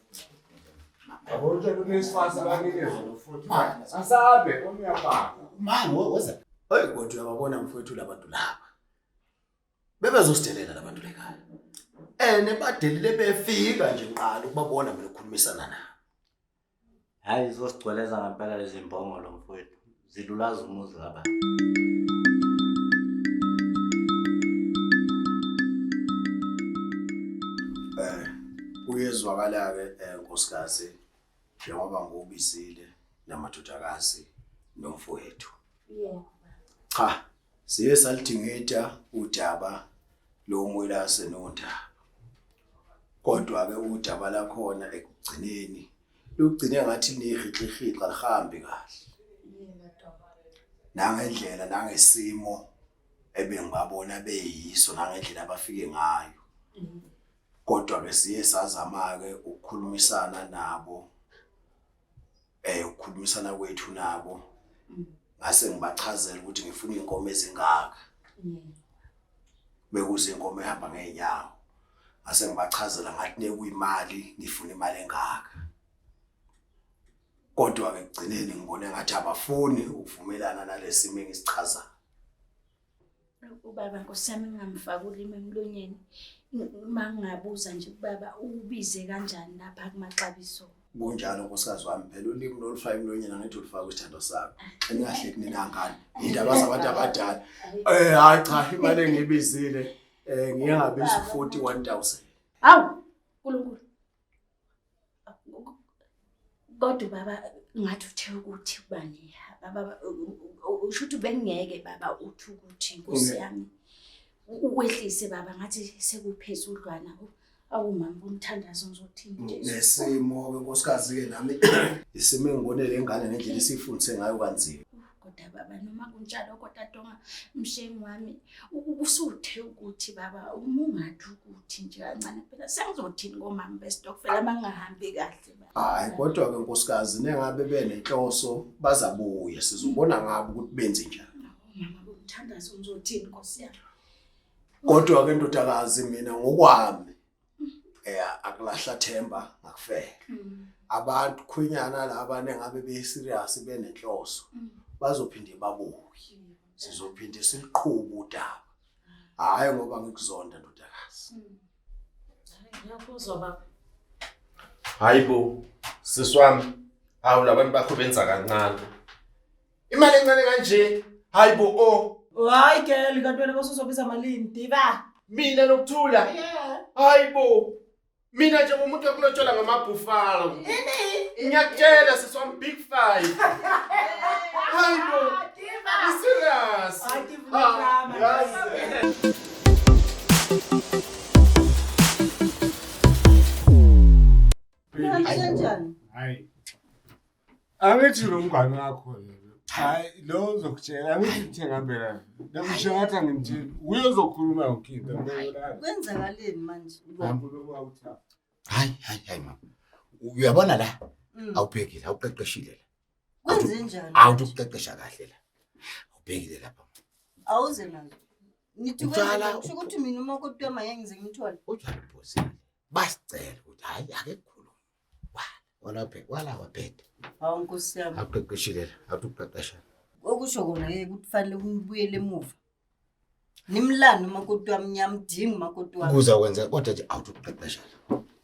abonje kunesifasi banikeza no41 asabe omyapaka manje woza hey kodwa uyababona mfowethu labantu laba bebezosidelela labantu lekhaya nebadelile befika nje nqala ukubabona mina ukukhulumisana nabo Hayi zosigcweleza ngempela lezi mbongo lo mfowethu. Zilulaza umuzi ngaba. Kuyezwakala ke nkosikazi njengoba ngobisile namadodakazi nomfowethu. Cha, siye salidingida udaba lo mwelase nondaba. Kodwa ke udaba lakhona ekugcineni lugcine ngathi nihixihika lihambi kahle. Nangendlela nangesimo ebengibabona beyiso nangendlela abafike ngayo. Kodwa ke siye sazama ke ukukhulumisana nabo ukukhulumisana kwethu nabo ngase ngibachazela ukuthi ngifuna inkomo ezingaka bekuze inkomo ehamba ngeenyawo ngase ngibachazela ngathi nekuyimali ngifuna imali engaka kodwa ke egcineni ngibone ngathi abafuni ukuvumelana nalesimo engisichaza ubaba nkosami ngamfaka ulimi emlonyeni mangabuza nje ubaba ubize kanjani lapha kumaxabiso kunjalo nkosikazi wami phela ulimi lolufaka emlonyeni angithi ulufaka isithando sakho engahle kunina ngani indaba zabantu abadala hayi cha imali engibizile ngiyangabiza 41,000 awu uNkulunkulu kodwa baba ngathi uthe ukuthi kubani baba usho ukuthi bengeke baba uthi ukuthi inkosi yami wehlise baba ngathi sekuphezudlwana awumama umthandazo ngizothini nje nesimo ke nkosikazi ke nami isimo engibonele ingane ngendlela isifundise ngayo kanzima kodwa baba noma kunjalo kodwa Tonga mshengi wami usuthe ukuthi baba umungathi ukuthi nje kancane phela sengizothini ngomama bestokfela mangahambi kahle baba hayi kodwa ke nkosikazi nengabe benenhloso bazabuya sizobona ngabo ukuthi benze njani mama umthandazo ngizothini Nkosi yami kodwa ke ndodakazi mina ngokwami akulahla themba ngakufela abantu khwinyana laba nengabe be-serious benenhloso bazophinde babuye sizophinde siliqhube udaba hayi ngoba ngikuzonda ndodakazi ngiyakuzwa baba hayibo siswami awu labantu bakho benza kancane imali encane kanje hayibo hayi girl kanti wena bosuzobiza malini diva mina nokuthula hayibo mina nje umuntu okulotshola ngamabhufalo ngiyakutshela siswami big 5 hayibo serious Hayi. Angithi lo mngane wakho hayi lo uzokutshela angithi ngithenga phela. Ngisho ngathi ngimthini uyozokhuluma yonke into kwenzakaleni manje Hayi mama. Uyabona la? Awubhekile, awuqeqeshile la. Kwenze njani? Awuqeqesha kahle la. Awubhekile lapha. Awuze nazo. Nithi Utshala. kwenza ukuthi mina uma kodwa mayengize ngimthole. Utshalo phosile. Basicela ukuthi hayi ake kukhuluma. wala waphethe. Hawu Nkosi yami. Akuqeqeshilela, akuqeqesha. Okusho kona ke ukuthi kufanele ubuyele emuva. Nimlando umakoti wami ngiyamdinga umakoti wami. Kuzakwenza kodwa nje awuqeqesha.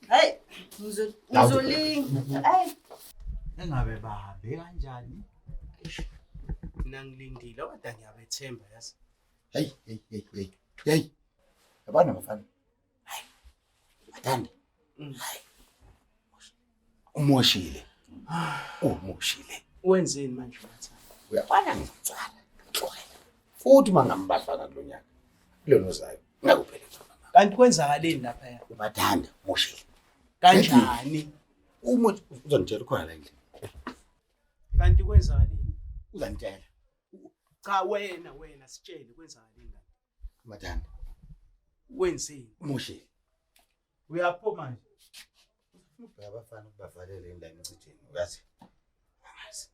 Hayi, ngizolinga. Hayi. Engabe bahambe kanjani? Mina ngilindile kodwa ngiyabethemba yazi. Hey. Yabona mfana. Hayi. Mathanda. Hayi. Umoshile. Umoshile. Wenzeni manje Mathanda? Uyabona ngizocala. Futhi mangambafana kulonyaka. Kulona uzayo. Ngakuphela. Kanti kwenzakaleni lapha ya? Mathanda umoshile. Kanjani? Umuntu uzongitshela khona la endlini. Kanti kwenzakaleni? Uzangitshela. Cha wena sitshele kwenzakaleni la. Mathanda. Wenzeni? Umoshile. Uyapho manje. Abafana bavalele endani ecijeni uyazi. Angazi.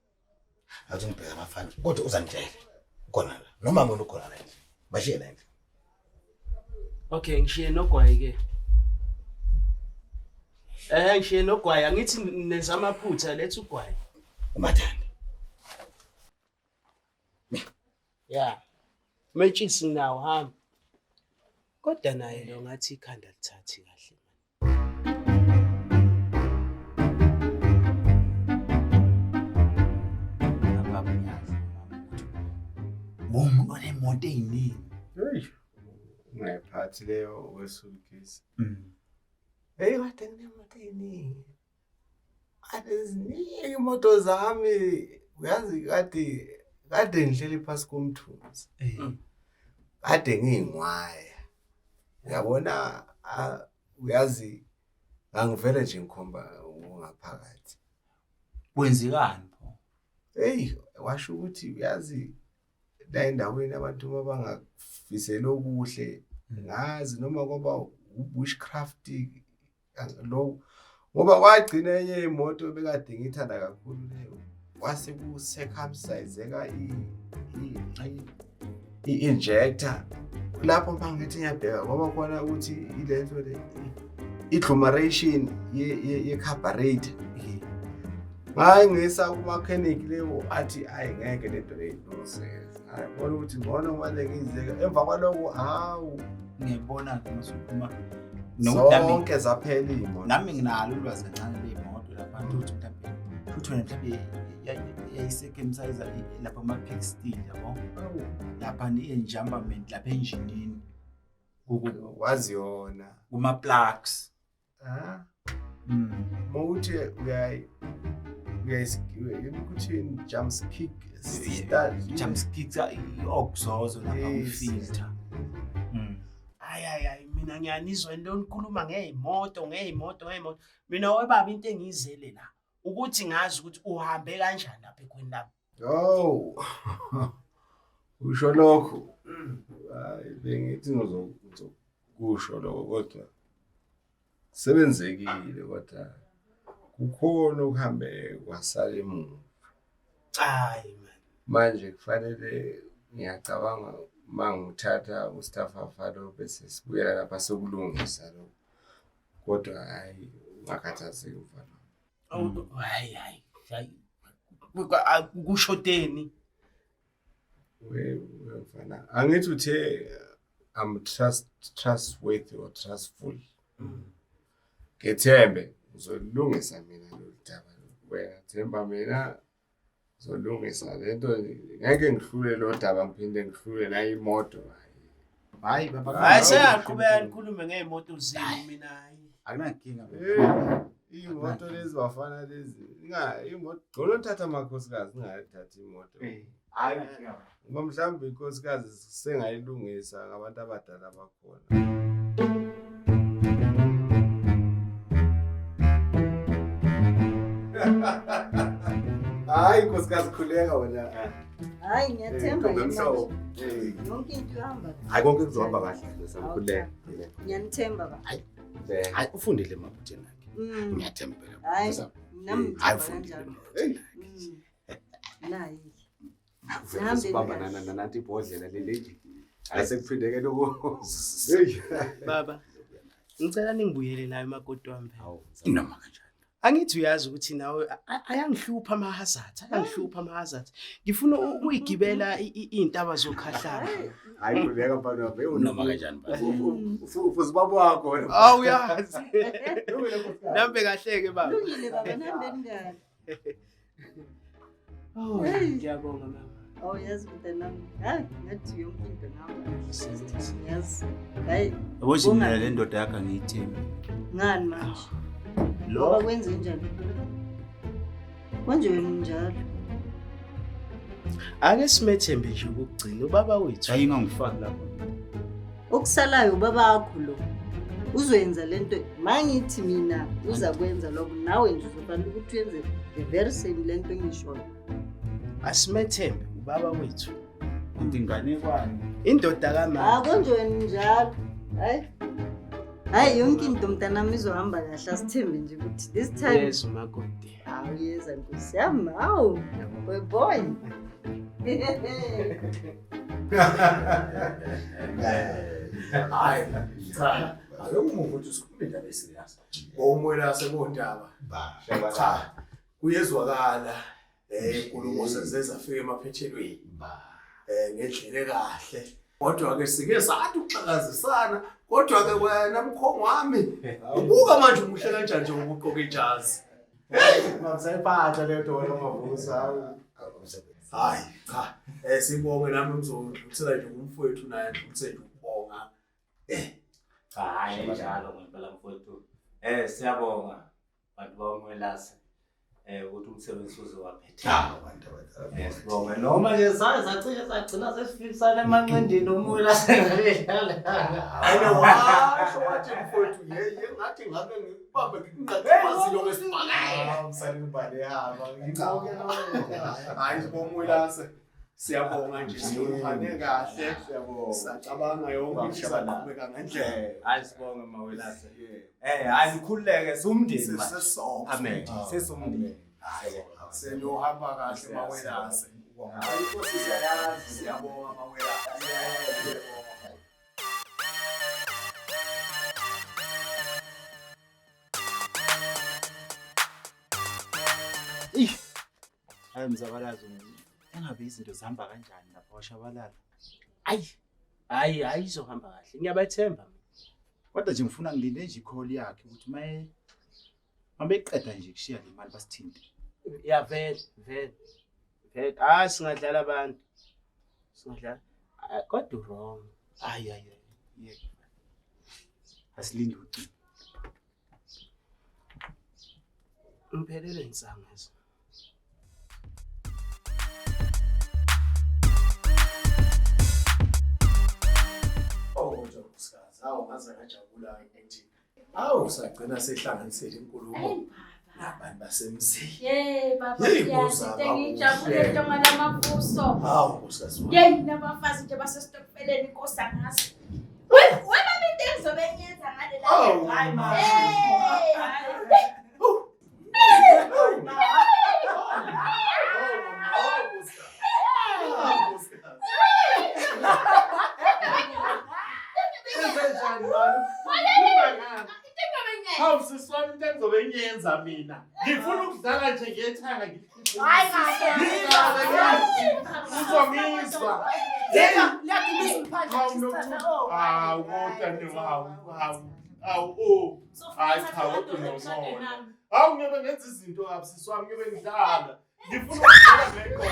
Azongibheka abafana kodwa uzangitshela. Khona la. Noma mina ukhona la. Bashiye la. Okay, ngishiye nogwayi ke. Ngishiye nogwayi, angithi nenza amaphutha letha ugwayi. Umathanda. Yeah. Mentshisi nawo hamba. Kodwa naye lo ngathi ikhanda lithathi kahle. Baba nyazi. Umuntu onemoto eziningi. Ngayiphathi leyo wesuitcase. Hey kade nginemoto eziningi. Aziningi imoto zami. Uyazi kade ngihleli phansi komthunzi. Kade ngingwaya. Uyabona uyazi angivele nje ngikhomba ngaphakathi. Kwenzekani pho? Hey, washo ukuthi uyazi la endaweni abantu mabangafisela okuhle ngazi noma ngoba witchcraft lo ngoba kwagcina enye imoto bekade ngithanda kakhulu leyo wase ku circumciseka i-injector lapho bangithi ngiyabheka ngoba khona ukuthi ilento le i-agglomeration ye-carburetor hayi ngisa ku-mechanic leyo athi ayi ngeke lento le ilungiseke ayibona ukuthi ngcono kumele ngiyizeke emva kwaloko hawu ngiyabona ke masuphuma zonke zaphela imoto nami nginalo ulwazi kancane ley'moto lapha ukuthi mhlawumbe futhi wena mhlawumbe yayi-circumcise lapha ama-pick steel yabo lapha i-enjambament lapha enjinini wazi yona kuma-plugs mawuthi uyayikuthini jumpskick okuzozo lapha ufilter Hayi mina ngiyanizwa into onikhuluma ngey'moto. Mina webaba into engiyizele la ukuthi ngazi ukuthi uhambe kanjani lapha ekhweni lami. Oh. Usho lokho. Hayi bengithi ngizokusho lokho kodwa sebenzekile kodwa kukhona ukuhambe kwasala emuva. Hayi man. Manje kufanele ngiyacabanga mangithatha ustaff afalo bese sibuyela lapha sokulungisa lo. Kodwa hayi ngakhathazeki mfana. Hayi. Kushoteni. Mfana. Angithi uthe I'm trustworthy or trustful. Ngethembe uzolungisa mina lo daba. Wena themba mina uzolungisa lento ngeke ngihlule lo daba ngiphinde ngihlule la imoto. Hayi baba. Hayi seyaqhubeka nikhulume ngey'moto zini mina hayi. Akunankinga. Imoto lezi bafana lezi. Imoto ngolo thatha amakhosikazi ngayithatha imoto. Hayi nkinga. Ngoba mhlawumbe ikhosikazi sengayilungisa ngabantu abadala bakhona. Hayi ikhosikazi khuleka wena. Hayi ngiyathemba Yonke into ihamba. Hayi konke kuzohamba kahle ngesakhuleka. Ngiyanithemba baba. Hayi ufundile emaphutsheni akhe. Ngiyathemba phela. Hayi nami ufundile. Nayi. Sibamba nathi ibhodlela leli. Ayisekuphindeke lokho. Baba. Ngicela ningibuyele nayo makoti wami. Inoma kanjani. Angithi uyazi ukuthi nawe ayangihlupha ama-hazards. Ngifuna ukuyigibela iy'ntaba zokhahlana. Hayi kubeka mfana wami. Unoma kanjani baba? Ufuze baba wakho wena. Awu uyazi. Nambe kahle-ke baba. Lungile baba, nambeni kahle. Oh, ngiyabonga mama. Oh, yazi mntanami. Hayi, ngathi yonke into nawe. Yazi. Hayi. Yabo nje mina le ndoda yakho angiyithembi. Ngani manje? Ngoba kwenze njani? Manje wena njalo. Ake simethembe nje ukugcina ubaba wethu. Hayi ngangifaki lapho. Okusalayo ubaba wakho lo. Uzoyenza lento mangithi mina uza kwenza lokho nawe nje uzofanele ukuthi uyenze the very same lento engishoyo. Asimethembe ubaba wethu. Indinganekwane. Indoda kamama. Konje wena njalo. Hayi yonke into mntanami izohamba kahle asithembe nje ukuthi this time. Yes makoti. Yeza Nkosi yami. Hawu. Boy. Hayi, cha. Akumuva ukuthi sikhulume indaba eserious. Omwela sekondaba. Cha. Kuyezwakala inkulumo sezafika emaphethelweni. Ngendlela kahle. Kodwa ke sike sathi uxakazisana, kodwa ke wena mkhongo wami. Ubuka manje umuhle kanjani nje ukuqoka ijazi. Masayiphatha le nto wena mavusa. Hayi, cha. Sibonge nami ngizodlulisela nje kumfowethu naye ngikuthenge ukubonga. Hayi njalo ngempela mfowethu. Siyabonga bantu bawumwelase. Ukuthi umsebenzi uzowaphethe. Sibonga noma nje sagcina sesifikisana emanqindini umwelase ngalendlela. Hayi washo wathi mfowethu ngathi ngabe ngikubambe ngiqhathamazi lo ngesibhakela. Msalini ibhale yaba. Ngicauke lo. Hayi sibomwelase. Siyabonga nje siyophane kahle. Siyabonga. Sacabanga yonke into izaqhubeka ngendlela. Hayi sibonga mawelase. Hayi nikhululeke sumndeni manje. Sesonke. Amen. Sesumndeni. Senohamba kahle mawelase. Hayi Nkosi siyayazi siyabonga mawelase. Hayi mzabalazo engabe izinto zihamba kanjani lapha washabalala. Hayi izohamba kahle. Ngiyabathemba. Kodwa nje ngifuna ngilinde nje i-call yakhe ukuthi mabeqeda nje kushiya le mali basithinte. Ya vele. Singadlala abantu. Singadlala. Kodwa wrong. Hayi. Asilinde ucingo. Ngiphelele ngisangaza. Hawu ngaze ngajabula ngithi hawu sagcina sehlanganisele inkulumo nabantu basemzini. Baba ngiyazithe ngijabule nto ngalamafuso. Hawu nkosikazi wami. Nabafazi nje basestokfeleni inkosi angazi. Wena into engizobe ngiyenza ngale la. Hayi mama. Hawu siswami into engizobe ngiyenza mina. Ngifuna ukudlala nje ngethanga ngithi. Hayi kahle. Uzomizwa. Liyadumisa umphakathi. Hawu kodwa no hawu. Hayi cha kodwa no. Hawu ngiyobe ngenza izinto abusiswami ngiyobe ngidlala. Ngifuna ukudlala ngekho.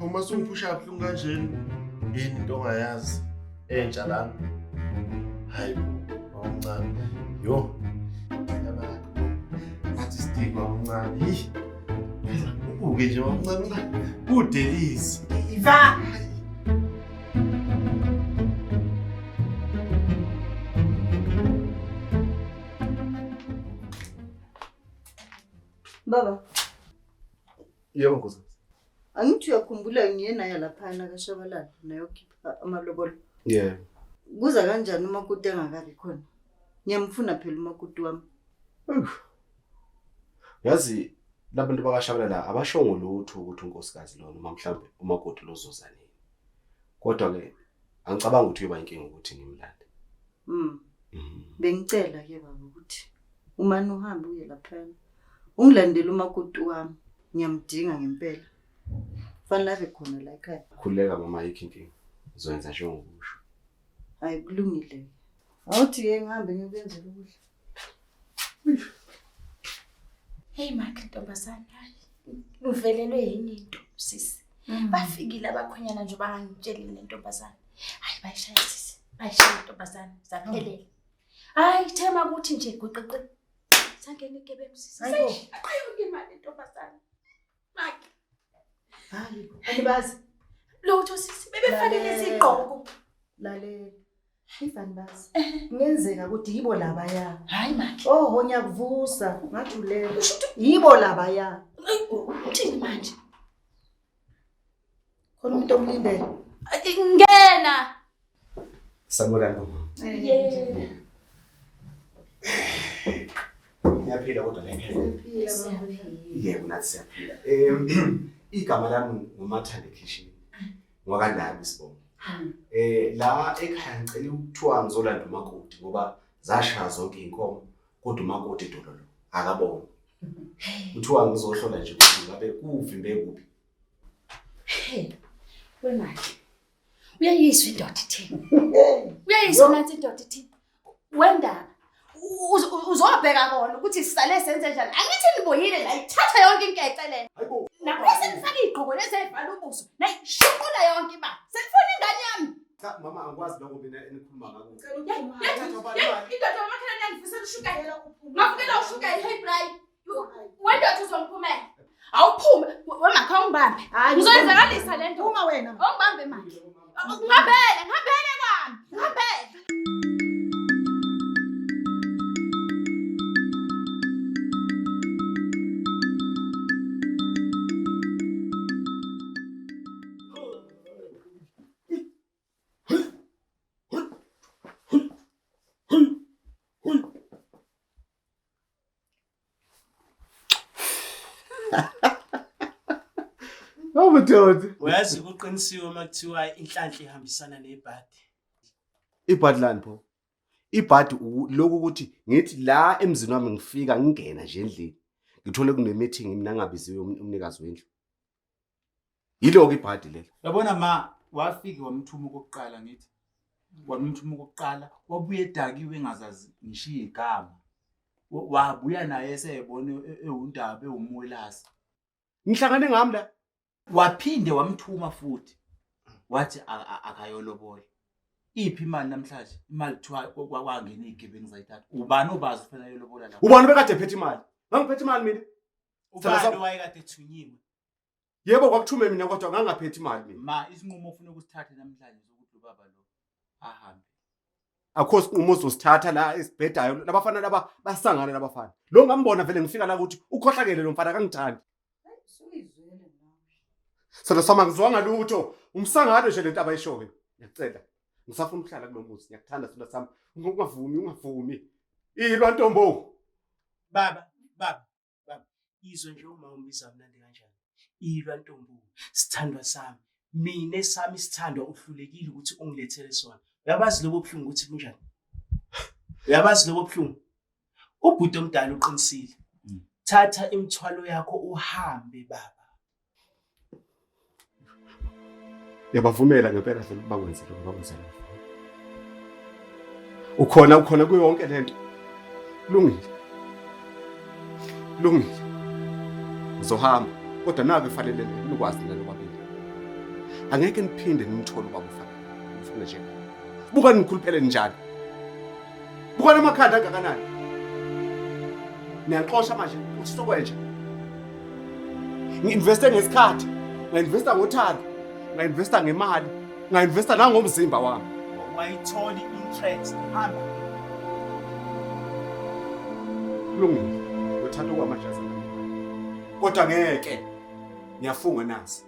Uma sungiphusha kabuhlungu kanjeni yini into ongayazi entsha lana. Hayi omncane yo yabakho ngathi Hayi mamncane. Phela ubuke nje mamncane. Udelisi. Iva. Baba, Yebo nkosikazi. angithi uyakhumbula ngiye naye laphana kaShabalala nayokhipha amalobolo. Yebo. Kuza kanjani umakoti engakabi khona? Ngiyamfuna phela umakoti wami. Yazi labantu bakashabalala abashongo lutho ukuthi unkosikazi lo noma mhlambe umakoti lozoza nini. Kodwa ke angicabanga ukuthi uyoba inkinga ukuthi ngimlande. Bengicela ke baba ukuthi umani uhambe uye laphana. Ungilandele umakoti wami. Ngiyamdinga ngempela. Fanele abe khona la ekhaya. Khuleka mama ayikho inkinga. Uzoyenza njengokusho. Hayi kulungile. Awuthi ke ngihambe ngiyokwenzela ukudla. Hey Mark Ntombazana. Uvelelwe yini into sisi? Bafikile abakhonyana nje bangangitsheli lentombazana. Hayi bayishaya sisi. Bayishaya intombazana zaphelele. Hayi thema ukuthi nje gwiqiqi. Sangena igebengu sisi. Ayonke imali intombazana. Mark. Hayi, anibazi. Lotho sisi bebefanele isigqoko. Lalela. Ifani bazi. Kungenzeka ukuthi yibo laba ya. Hayi Mark. Oh, ngiyakuvusa. Ngathi ulele. Yibo laba ya. Uthini manje? Khona umuntu omlindele. Ngena. Sanibonani mama. Yebo. Ngiyaphila kodwa ngeke. Yebo nathi siyaphila. Igama lami nguMathande Kitchen. Ngwakandaba isibongo. La ekhaya ngicela ukuthiwa ngizolanda umakoti ngoba zashaya zonke inkomo kodwa umakoti edololo akabona. Kuthiwa ngizohlola nje ukuthi ngabe kuvimbe kuphi. Wemali. Uyayizwa indoda ithini? Uyayizwa nathi indoda ithini? Wendaba. Uzobheka kona ukuthi sisale senze njani. Angithi niboyile la ithatha yonke inkece le. Nakwese nifaka igqoko lezevala ubuso. Nayi shuqula yonke imali. Senifuna ingane yami. Cha mama angikwazi lokho mina enikhuluma ngakho. Indoda yamakhelwane yangifisela ushukela. Ngafukela ushukela hey Brian. Wendoda uzongiphumela. Awuphume wemakha ungibambe. Ngizoyenzakalisa lento. Uma wena. Ongibambe manje. Ngihambele kwami. Ngihambele. Awubudoda. Uyazi kuqinisiwe makuthiwa inhlanhla ihambisana nebhadi. Ibhadi lani pho? Ibhadi lokho ukuthi ngithi la emzini wami ngifika ngingena nje endlini. Ngithole kune meeting mina ngabiziwe umnikazi wendlu. Yiloko ibhadi lelo. Yabona ma wafika wamthuma okokuqala ngithi. Wamthuma okokuqala wabuye edakiwe engazazi ngishiya igama. Wabuya naye esebone ewundaba ewumwelasi. Ngihlangane ngami la. Waphinde wamthuma futhi. Wathi akayolobola. Iphi imali namhlanje? Imali kuthiwa kwangena igebengu zayithatha. Ubani obazi kufanele ayolobola la? Ubani bekade ephethe imali? Ngangiphethe imali mina. Ubani wayekade ethunyiwe? Yebo kwakuthume mina kodwa ngangaphethe imali mina. Ma isinqumo ufuna ukusithatha namhlanje sokuthi ubaba lo ahambe. Akho sinqumo uzosithatha la esibhedayo labafana laba basangana labafana. Lo ngambona vele ngifika la ukuthi ukhohlakele lo mfana kangithandi. Sona sama ngizwanga lutho umsangano nje lento abayishoyo. Ngiyacela ngisafuna ukuhlala kulomuzi ngiyakuthanda sona sami ungavumi. Ilwa ntombo. Baba. Izwe nje uma umbiza mnandi kanjani. Ilwa ntombo. Sithandwa sami. Mina esami sithandwa uhlulekile ukuthi ungilethele sona. Uyabazi lobo buhlungu ukuthi kunjani? Uyabazi lobo buhlungu? Ubhuti omdala uqinisile. Thatha imithwalo yakho uhambe baba. Yabavumela ngempela vele bakwenze lokho bakwenzela. Ukhona kuyo yonke lento. Kulungile. Uzohamba kodwa nabe kufanele nikwazi nalo kwabili. Angeke niphinde nimthole ubaba ufana. Ufuna nje. Buka nikhuluphele njani? Buka namakhanda angakanani? Niyaxosha manje. uthi sokwenja. Ngi-investe ngesikhathi, nga-investa ngothando, nga-investa ngemali, nga-investa nangomzimba wami. Ungayitholi i-interest hamba. Kulungile, uthanda okwamajazi ami. Kodwa ngeke, ngiyafunga nasi.